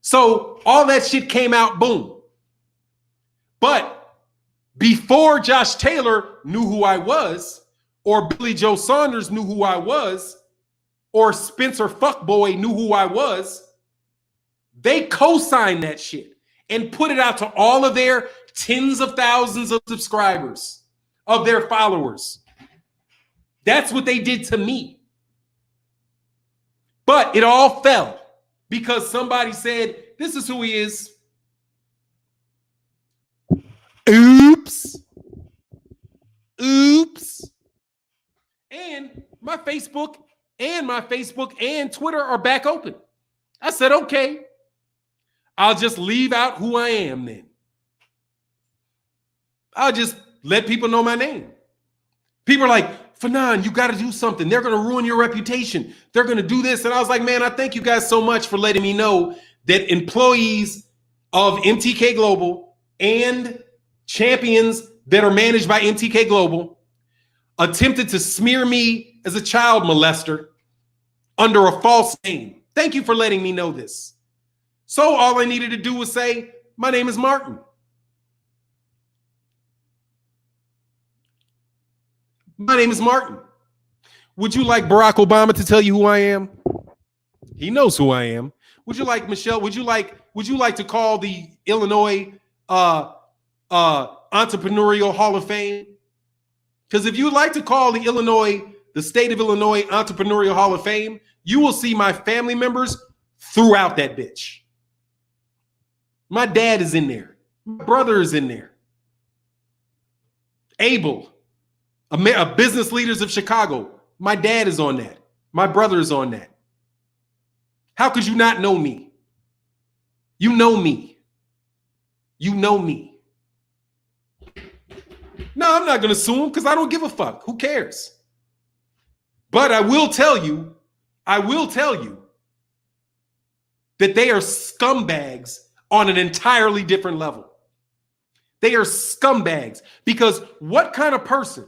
So all that shit came out, boom. But before Josh Taylor knew who I was, or Billy Joe Saunders knew who I was, or Spencer Fuckboy knew who I was, they co-signed that shit and put it out to all of their tens of thousands of subscribers, of their followers. That's what they did to me. But it all fell because somebody said, this is who he is. Oops. And my Facebook and Twitter are back open. I said, okay, I'll just leave out who I am then. I'll just let people know my name. People are like, Fannon, you got to do something. They're going to ruin your reputation. They're going to do this. And I was like, man, I thank you guys so much for letting me know that employees of MTK Global and champions that are managed by MTK Global attempted to smear me as a child molester under a false name. Thank you for letting me know this. So all I needed to do was say, my name is Martin. My name is Martin. Would you like Barack Obama to tell you who I am? He knows who I am. Would you like Michelle? Would you like to call the Illinois Entrepreneurial Hall of Fame? Because if you would like to call the state of Illinois Entrepreneurial Hall of Fame, you will see my family members throughout that bitch. My dad is in there. My brother is in there. Abel, a business leaders of Chicago. My dad is on that. My brother is on that. How could you not know me? You know me. You know me. No, I'm not going to sue him because I don't give a fuck. Who cares? But I will tell you that they are scumbags on an entirely different level. They are scumbags because what kind of person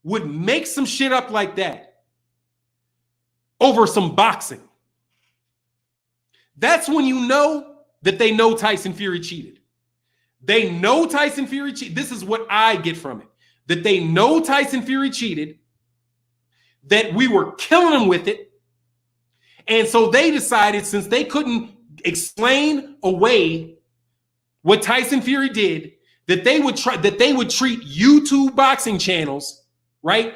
would make some shit up like that over some boxing? That's when you know that they know Tyson Fury cheated. They know Tyson Fury cheated. This is what I get from it. That they know Tyson Fury cheated, that we were killing him with it. And so they decided, since they couldn't explain away what Tyson Fury did, that they would treat YouTube boxing channels, right?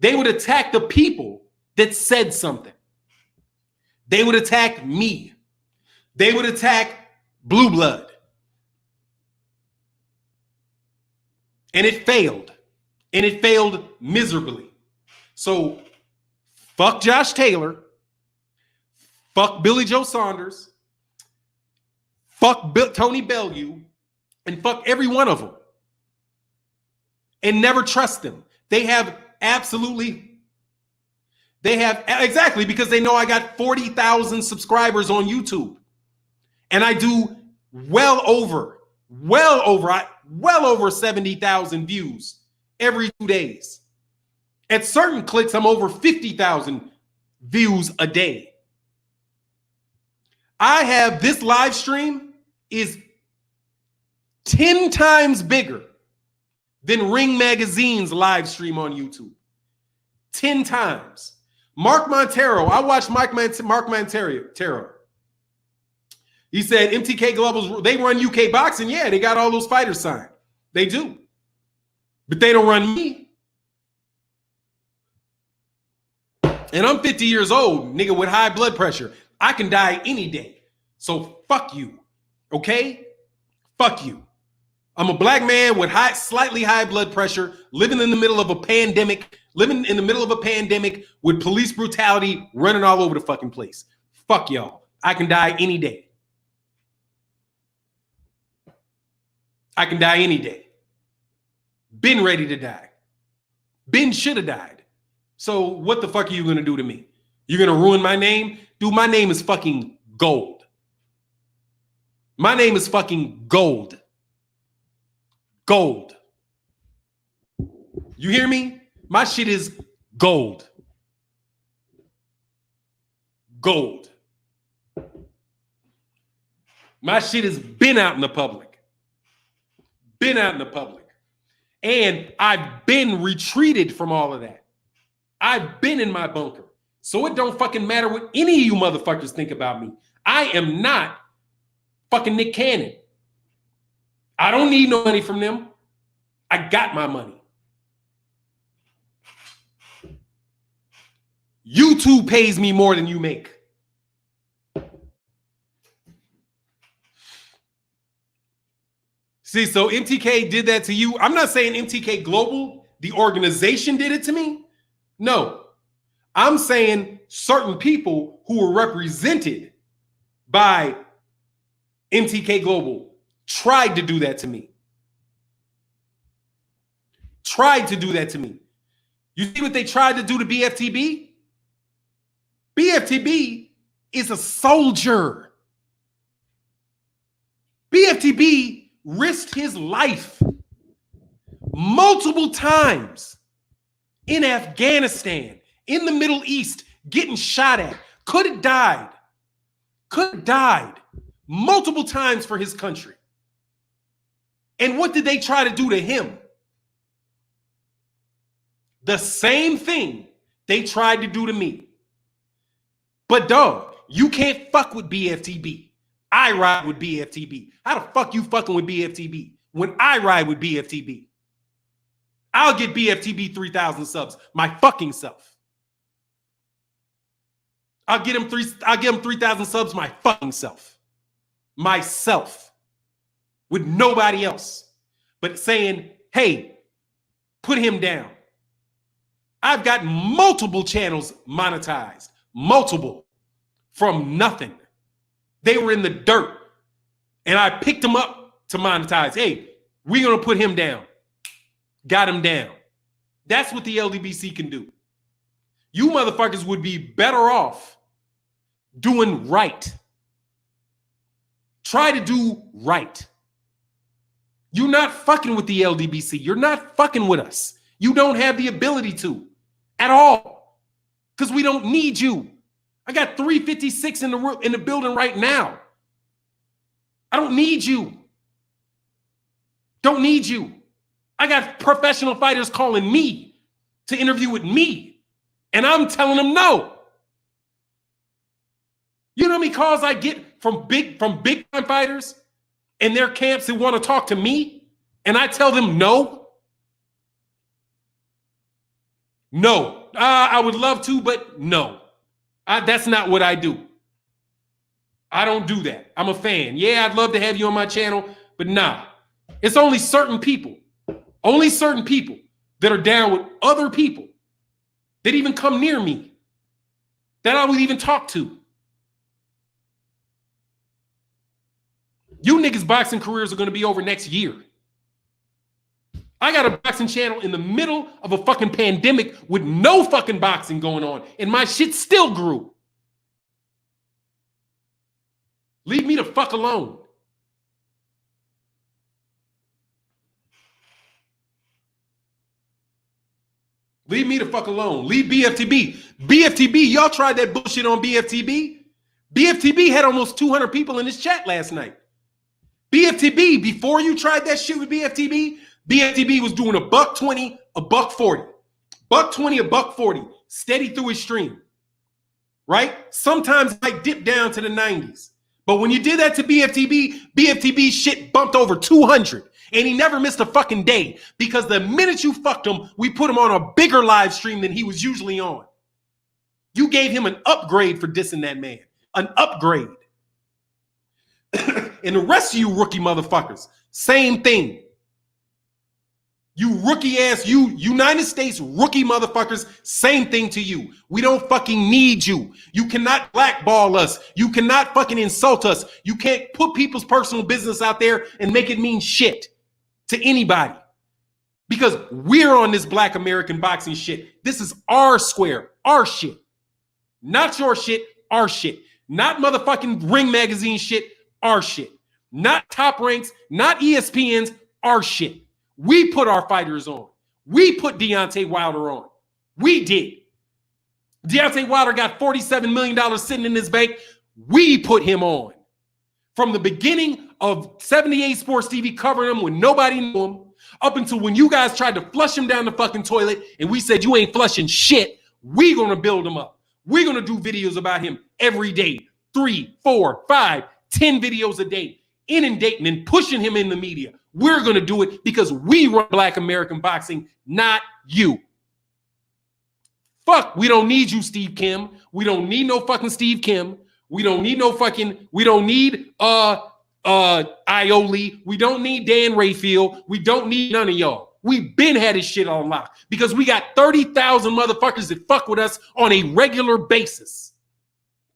They would attack the people that said something. They would attack me. They would attack Blue Blood. And it failed. And it failed miserably. So fuck Josh Taylor. Fuck Billy Joe Saunders. Fuck Tony Bellew. And fuck every one of them. And never trust them. Exactly, because they know I got 40,000 subscribers on YouTube. And I do well over 70,000 views every 2 days. At certain clicks, I'm over 50,000 views a day. I have this live stream is 10 times bigger than Ring Magazine's live stream on YouTube. 10 times. Mark Montero, I watched Mark Montero. He said MTK Global, they run UK boxing. Yeah, they got all those fighters signed. They do. But they don't run me. And I'm 50 years old, nigga, with high blood pressure. I can die any day. So fuck you. Okay? Fuck you. I'm a black man with slightly high blood pressure, living in the middle of a pandemic with police brutality running all over the fucking place. Fuck y'all. I can die any day. I can die any day. Been ready to die. Been should have died. So what the fuck are you going to do to me? You're going to ruin my name? Dude, my name is fucking gold. My name is fucking gold. Gold. You hear me? My shit is gold. Gold. My shit has been out in the public. Been out in the public. And I've been retreated from all of that. I've been in my bunker. So it don't fucking matter what any of you motherfuckers think about me. I am not fucking Nick Cannon. I don't need no money from them. I got my money. YouTube pays me more than you make. See, so MTK did that to you. I'm not saying MTK Global, the organization, did it to me. No. I'm saying certain people who were represented by MTK Global tried to do that to me. Tried to do that to me. You see what they tried to do to BFTB? BFTB is a soldier. BFTB risked his life multiple times in Afghanistan, in the Middle East, getting shot at. Could have died multiple times for his country. And what did they try to do to him? The same thing they tried to do to me. But dog, you can't fuck with BFTB. I ride with BFTB. How the fuck you fucking with BFTB when I ride with BFTB? I'll get BFTB 3,000 subs my fucking self. I'll give him 3,000 subs my fucking self. Myself. With nobody else. But saying, hey, put him down. I've got multiple channels monetized. Multiple. From nothing. They were in the dirt. And I picked them up to monetize. Hey, we're going to put him down. Got him down. That's what the LDBC can do. You motherfuckers would be better off doing right. Try to do right. You're not fucking with the LDBC. You're not fucking with us. You don't have the ability to at all because we don't need you. I got 356 in the building right now. I don't need you. Don't need you. I got professional fighters calling me to interview with me, and I'm telling them no. You know how many calls I get from big time fighters in their camps that want to talk to me, and I tell them no? No. I would love to, but no. That's not what I do. I don't do that. I'm a fan. Yeah, I'd love to have you on my channel, but nah. It's only certain people that are down with other people that even come near me that I would even talk to. You niggas' boxing careers are going to be over next year. I got a boxing channel in the middle of a fucking pandemic with no fucking boxing going on, and my shit still grew. Leave me the fuck alone. Leave me the fuck alone. Leave BFTB. BFTB, y'all tried that bullshit on BFTB. BFTB had almost 200 people in this chat last night. BFTB, before you tried that shit with BFTB, BFTB was doing $1.20, $1.40. $1.20, $1.40, steady through his stream. Right? Sometimes it might dip down to the 90s. But when you did that to BFTB, BFTB shit bumped over 200. And he never missed a fucking day. Because the minute you fucked him, we put him on a bigger live stream than he was usually on. You gave him an upgrade for dissing that man. An upgrade. And the rest of you rookie motherfuckers, same thing. You rookie ass, you United States rookie motherfuckers, same thing to you. We don't fucking need you. You cannot blackball us. You cannot fucking insult us. You can't put people's personal business out there and make it mean shit to anybody. Because we're on this Black American boxing shit. This is our square, our shit. Not your shit, our shit. Not motherfucking Ring Magazine shit, our shit. Not Top Ranks, not ESPN's, our shit. We put our fighters on. We put Deontay Wilder on. We did. Deontay Wilder got $47 million sitting in his bank. We put him on. From the beginning of 78 Sports TV covering him when nobody knew him, up until when you guys tried to flush him down the fucking toilet and we said you ain't flushing shit, we gonna build him up. We're gonna do videos about him every day. 3, 4, 5, 10 videos a day. Inundating and pushing him in the media. We're going to do it because we run Black American boxing, not you. Fuck, we don't need you, Steve Kim. We don't need no fucking Steve Kim. We don't need no fucking, we don't need Ioli. We don't need Dan Rayfield. We don't need none of y'all. We been had this shit on lock because we got 30,000 motherfuckers that fuck with us on a regular basis.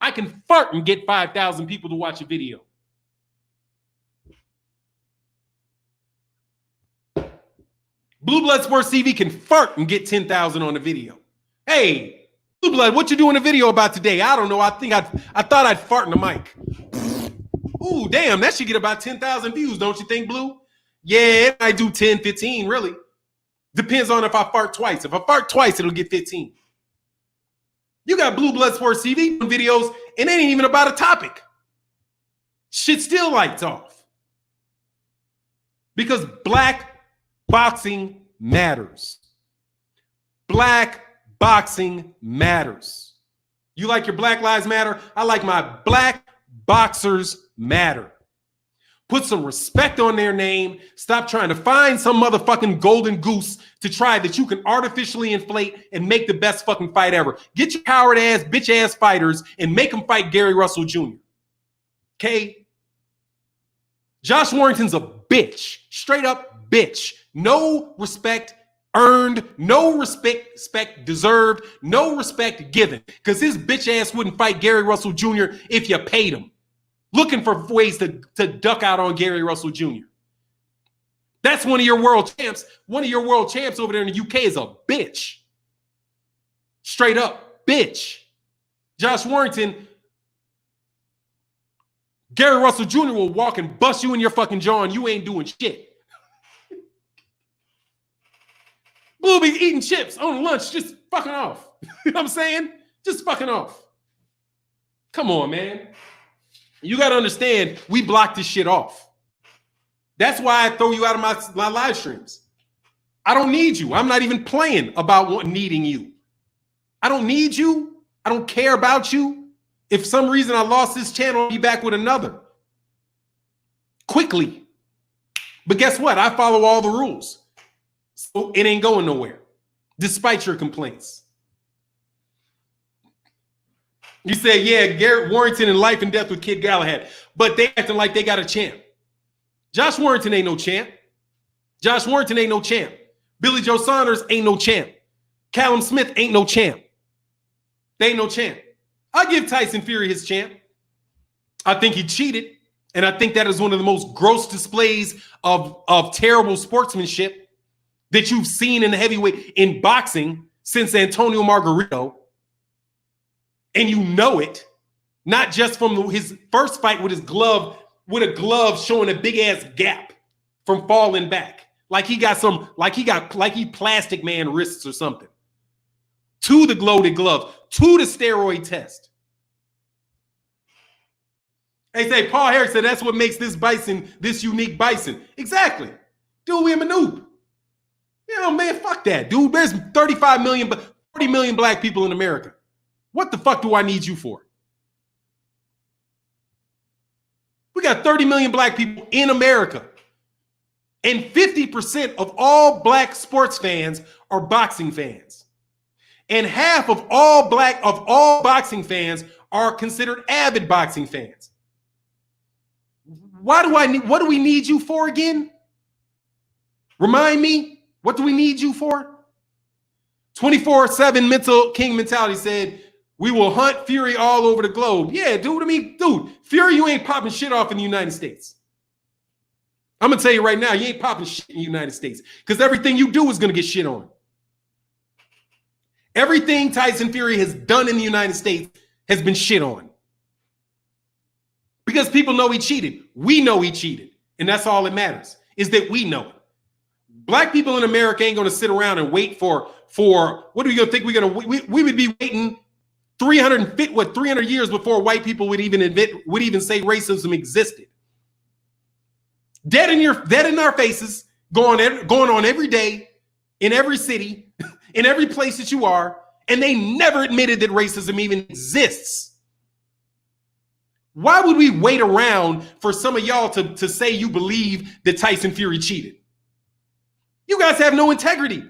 I can fart and get 5,000 people to watch a video. Blue Blood Sports TV can fart and get 10,000 on the video. Hey, Blue Blood, what you doing a video about today? I don't know. I thought I'd fart in the mic. Ooh, damn, that should get about 10,000 views, don't you think, Blue? Yeah, it might do 10, 15, really. Depends on if I fart twice. If I fart twice, it'll get 15. You got Blue Blood Sports TV videos, and it ain't even about a topic. Shit still lights off. Because Black boxing matters. Black boxing matters. You like your Black Lives Matter? I like my Black boxers matter. Put some respect on their name. Stop trying to find some motherfucking golden goose to try that you can artificially inflate and make the best fucking fight ever. Get your coward ass, bitch ass fighters and make them fight Gary Russell Jr. Okay? Josh Warrington's a bitch. Straight up bitch. No respect earned, no respect deserved, no respect given. Because his bitch ass wouldn't fight Gary Russell Jr. if you paid him. Looking for ways to duck out on Gary Russell Jr. That's one of your world champs. One of your world champs over there in the UK is a bitch. Straight up bitch. Josh Warrington, Gary Russell Jr. will walk and bust you in your fucking jaw and you ain't doing shit. We'll be eating chips on lunch, just fucking off. You know what I'm saying? Just fucking off. Come on, man. You got to understand, we block this shit off. That's why I throw you out of my live streams. I don't need you. I'm not even playing about needing you. I don't need you. I don't care about you. If for some reason I lost this channel, I'll be back with another. Quickly. But guess what? I follow all the rules. So it ain't going nowhere, despite your complaints. You say, yeah, Garrett Warrington in Life and Death with Kid Galahad, but they acting like they got a champ. Josh Warrington ain't no champ. Josh Warrington ain't no champ. Billy Joe Saunders ain't no champ. Callum Smith ain't no champ. They ain't no champ. I'll give Tyson Fury his champ. I think he cheated, and I think that is one of the most gross displays of terrible sportsmanship that you've seen in the heavyweight in boxing since Antonio Margarito. And you know it, not just from his first fight with his glove, with a glove showing a big ass gap from falling back, like he plastic man wrists or something. To the loaded glove, to the steroid test. They say Paul Harris said that's what makes this bison this unique bison. Exactly, dude. We a noob. You know, man, fuck that, dude. There's 35 million, 40 million black people in America. What the fuck do I need you for? We got 30 million black people in America. And 50% of all black sports fans are boxing fans. And half of all boxing fans are considered avid boxing fans. What do we need you for again? Remind me, what do we need you for? 24/7 mental king mentality said, we will hunt Fury all over the globe. Yeah, dude. I mean, dude, Fury, you ain't popping shit off in the United States. I'm going to tell you right now, you ain't popping shit in the United States because everything you do is going to get shit on. Everything Tyson Fury has done in the United States has been shit on. Because people know he cheated. We know he cheated. And that's all that matters, is that we know it. Black people in America ain't going to sit around and wait for what are we going to think we're going to, we would be waiting 300 years before white people would even say racism existed. Dead in our faces, going on every day, in every city, in every place that you are, and they never admitted that racism even exists. Why would we wait around for some of y'all to say you believe that Tyson Fury cheated? You guys have no integrity.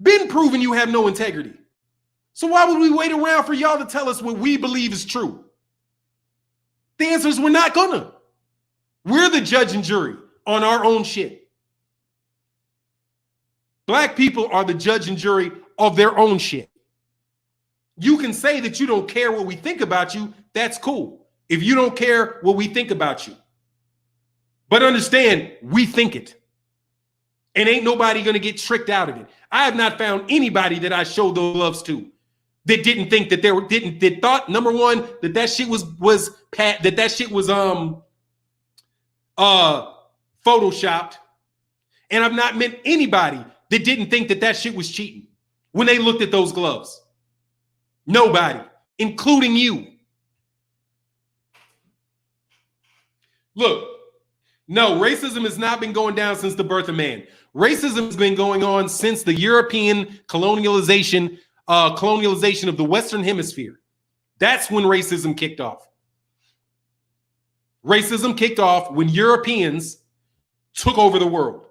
Been proven you have no integrity. So why would we wait around for y'all to tell us what we believe is true? The answer is we're not gonna. We're the judge and jury on our own shit. Black people are the judge and jury of their own shit. You can say that you don't care what we think about you. That's cool. If you don't care what we think about you. But understand, we think it. And ain't nobody going to get tricked out of it. I have not found anybody that I showed those loves to that didn't think that that thought, number one, that shit was photoshopped. And I've not met anybody that didn't think that shit was cheating when they looked at those gloves. Nobody, including you. Look, no, racism has not been going down since the birth of man. Racism has been going on since the European colonialization of the Western Hemisphere. That's when racism kicked off. Racism kicked off when Europeans took over the world.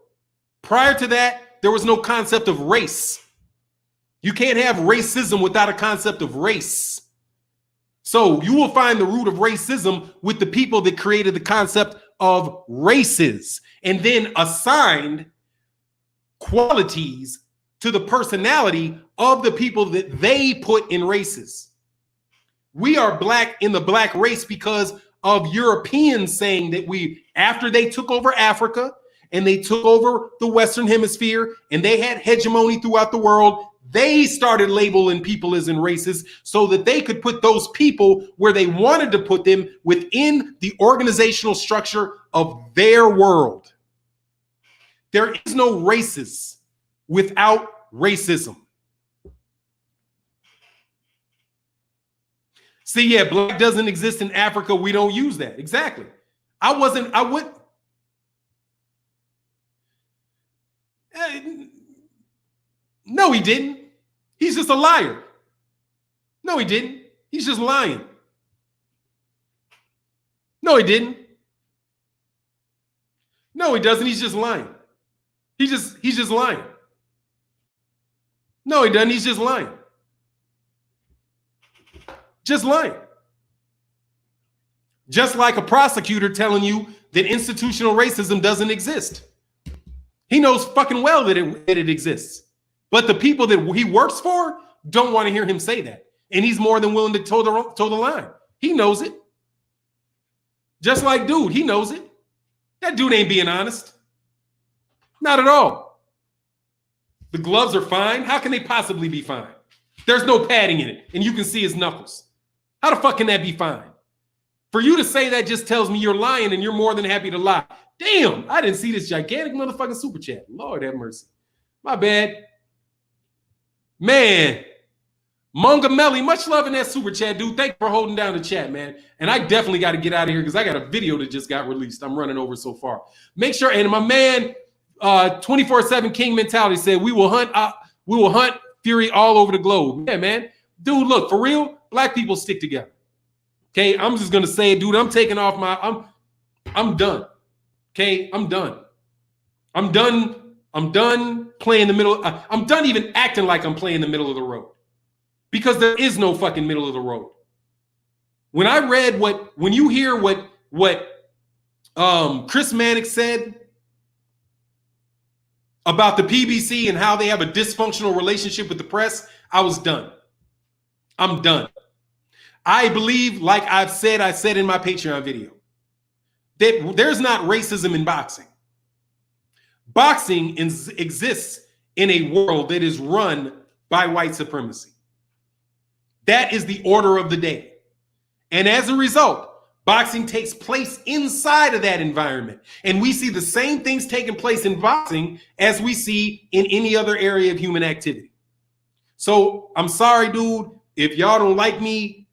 Prior to that, there was no concept of race. You can't have racism without a concept of race. So you will find the root of racism with the people that created the concept of races and then assigned qualities to the personality of the people that they put in races. We are black in the black race because of Europeans saying that after they took over Africa and they took over the Western Hemisphere and they had hegemony throughout the world, they started labeling people as in races so that they could put those people where they wanted to put them within the organizational structure of their world. There is no races without racism. See, yeah, black doesn't exist in Africa. We don't use that. Exactly. No, he didn't. He's just a liar. No, he didn't. He's just lying. No, he didn't. No, he doesn't. He's just lying. He's just lying. No, he doesn't. He's just lying. Just lying. Just like a prosecutor telling you that institutional racism doesn't exist. He knows fucking well that it exists. But the people that he works for don't want to hear him say that. And he's more than willing to toe the line. He knows it. Just like dude, he knows it. That dude ain't being honest. Not at all. The gloves are fine. How can they possibly be fine? There's no padding in it, and you can see his knuckles. How the fuck can that be fine? For you to say that just tells me you're lying and you're more than happy to lie. Damn, I didn't see this gigantic motherfucking super chat. Lord have mercy. My bad. Man, Mongamelli, much love in that super chat, dude. Thank you for holding down the chat, man. And I definitely got to get out of here because I got a video that just got released. I'm running over so far. Make sure, and my man, 24/7 King Mentality said, we will hunt Fury all over the globe. Yeah, man. Dude, look, for real, black people stick together. Okay, I'm just gonna say it, dude. I'm taking off I'm done. Okay, I'm done. I'm done playing the middle. I'm done even acting like I'm playing the middle of the road. Because there is no fucking middle of the road. When you hear what Chris Mannix said about the PBC and how they have a dysfunctional relationship with the press, I was done. I'm done. I believe, like I said in my Patreon video, that there's not racism in boxing. Boxing exists in a world that is run by white supremacy. That is the order of the day. And as a result, boxing takes place inside of that environment. And we see the same things taking place in boxing as we see in any other area of human activity. So I'm sorry, dude, if y'all don't like me,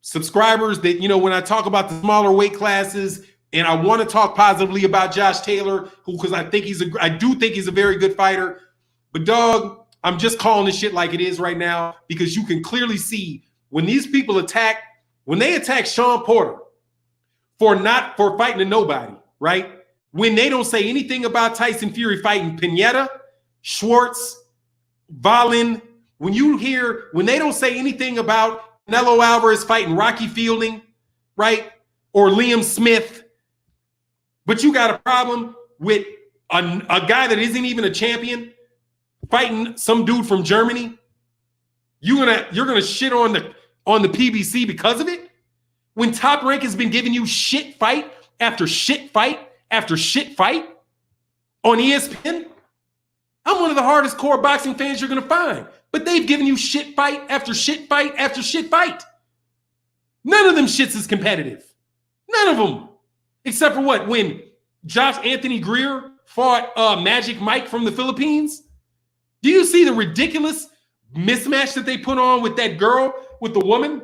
subscribers, that, when I talk about the smaller weight classes and I want to talk positively about Josh Taylor, because I do think he's a very good fighter. But dog, I'm just calling this shit like it is right now, because you can clearly see when these people attack Sean Porter for fighting a nobody, right? When they don't say anything about Tyson Fury fighting Pineda, Schwartz, Valin, when they don't say anything about Canelo Alvarez fighting Rocky Fielding, right? Or Liam Smith, but you got a problem with a guy that isn't even a champion fighting some dude from Germany, you're gonna shit on the PBC because of it? When Top Rank has been giving you shit fight after shit fight after shit fight on ESPN? I'm one of the hardest core boxing fans you're gonna find, but they've given you shit fight after shit fight after shit fight. None of them shits is competitive. None of them. Except for what? When Josh Anthony Greer fought Magic Mike from the Philippines? Do you see the ridiculous mismatch that they put on with that girl, with the woman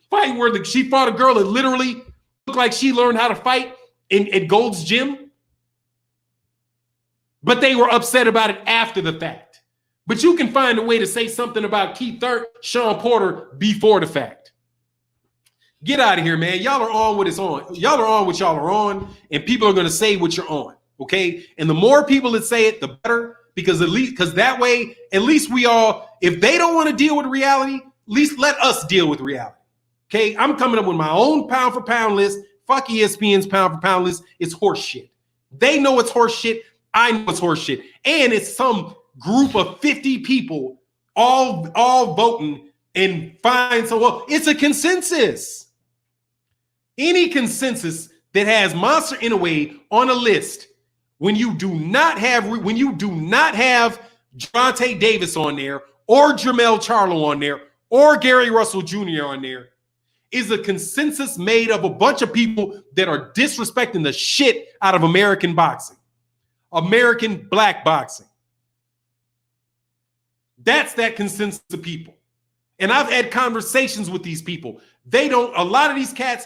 fight, where she fought a girl that literally looked like she learned how to fight at Gold's Gym? But they were upset about it after the fact. But you can find a way to say something about Keith Sean Porter before the fact. Get out of here, man. Y'all are on what it's on. Y'all are on what y'all are on, and people are going to say what you're on. Okay. And the more people that say it, the better, because that way, at least we all, if they don't want to deal with reality, at least let us deal with reality. Okay. I'm coming up with my own pound for pound list. Fuck ESPN's pound for pound list. It's horse shit. They know it's horse shit. I know it's horse shit. And it's some group of 50 people all voting and find. So, well, it's a consensus. Any consensus that has Monster Inouye on a list, when you do not have Javonte Davis on there, or Jermell Charlo on there, or Gary Russell Jr. on there, is a consensus made of a bunch of people that are disrespecting the shit out of American boxing, American black boxing. That's that consensus of people. And I've had conversations with these people. A lot of these cats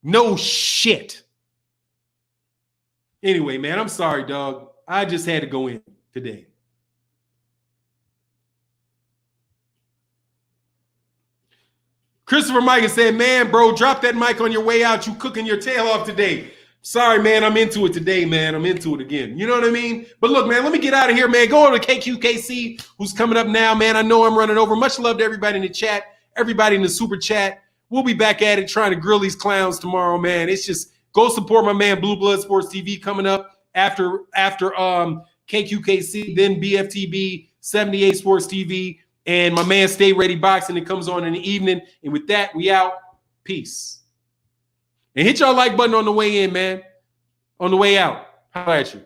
know shit. Anyway, man, I'm sorry, dog. I just had to go in today. Christopher Mike said, man, bro, drop that mic on your way out. You cooking your tail off today. Sorry, man, I'm into it today, man. I'm into it again. You know what I mean? But look, man, let me get out of here, man. Go over to KQKC, who's coming up now, man. I know I'm running over. Much love to everybody in the chat, everybody in the super chat. We'll be back at it trying to grill these clowns tomorrow, man. It's just go support my man Blue Blood Sports TV coming up after KQKC, then BFTB 78 Sports TV, and my man Stay Ready Boxing that comes on in the evening. And with that, we out. Peace. And hit y'all like button on the way in, man. On the way out. How at you?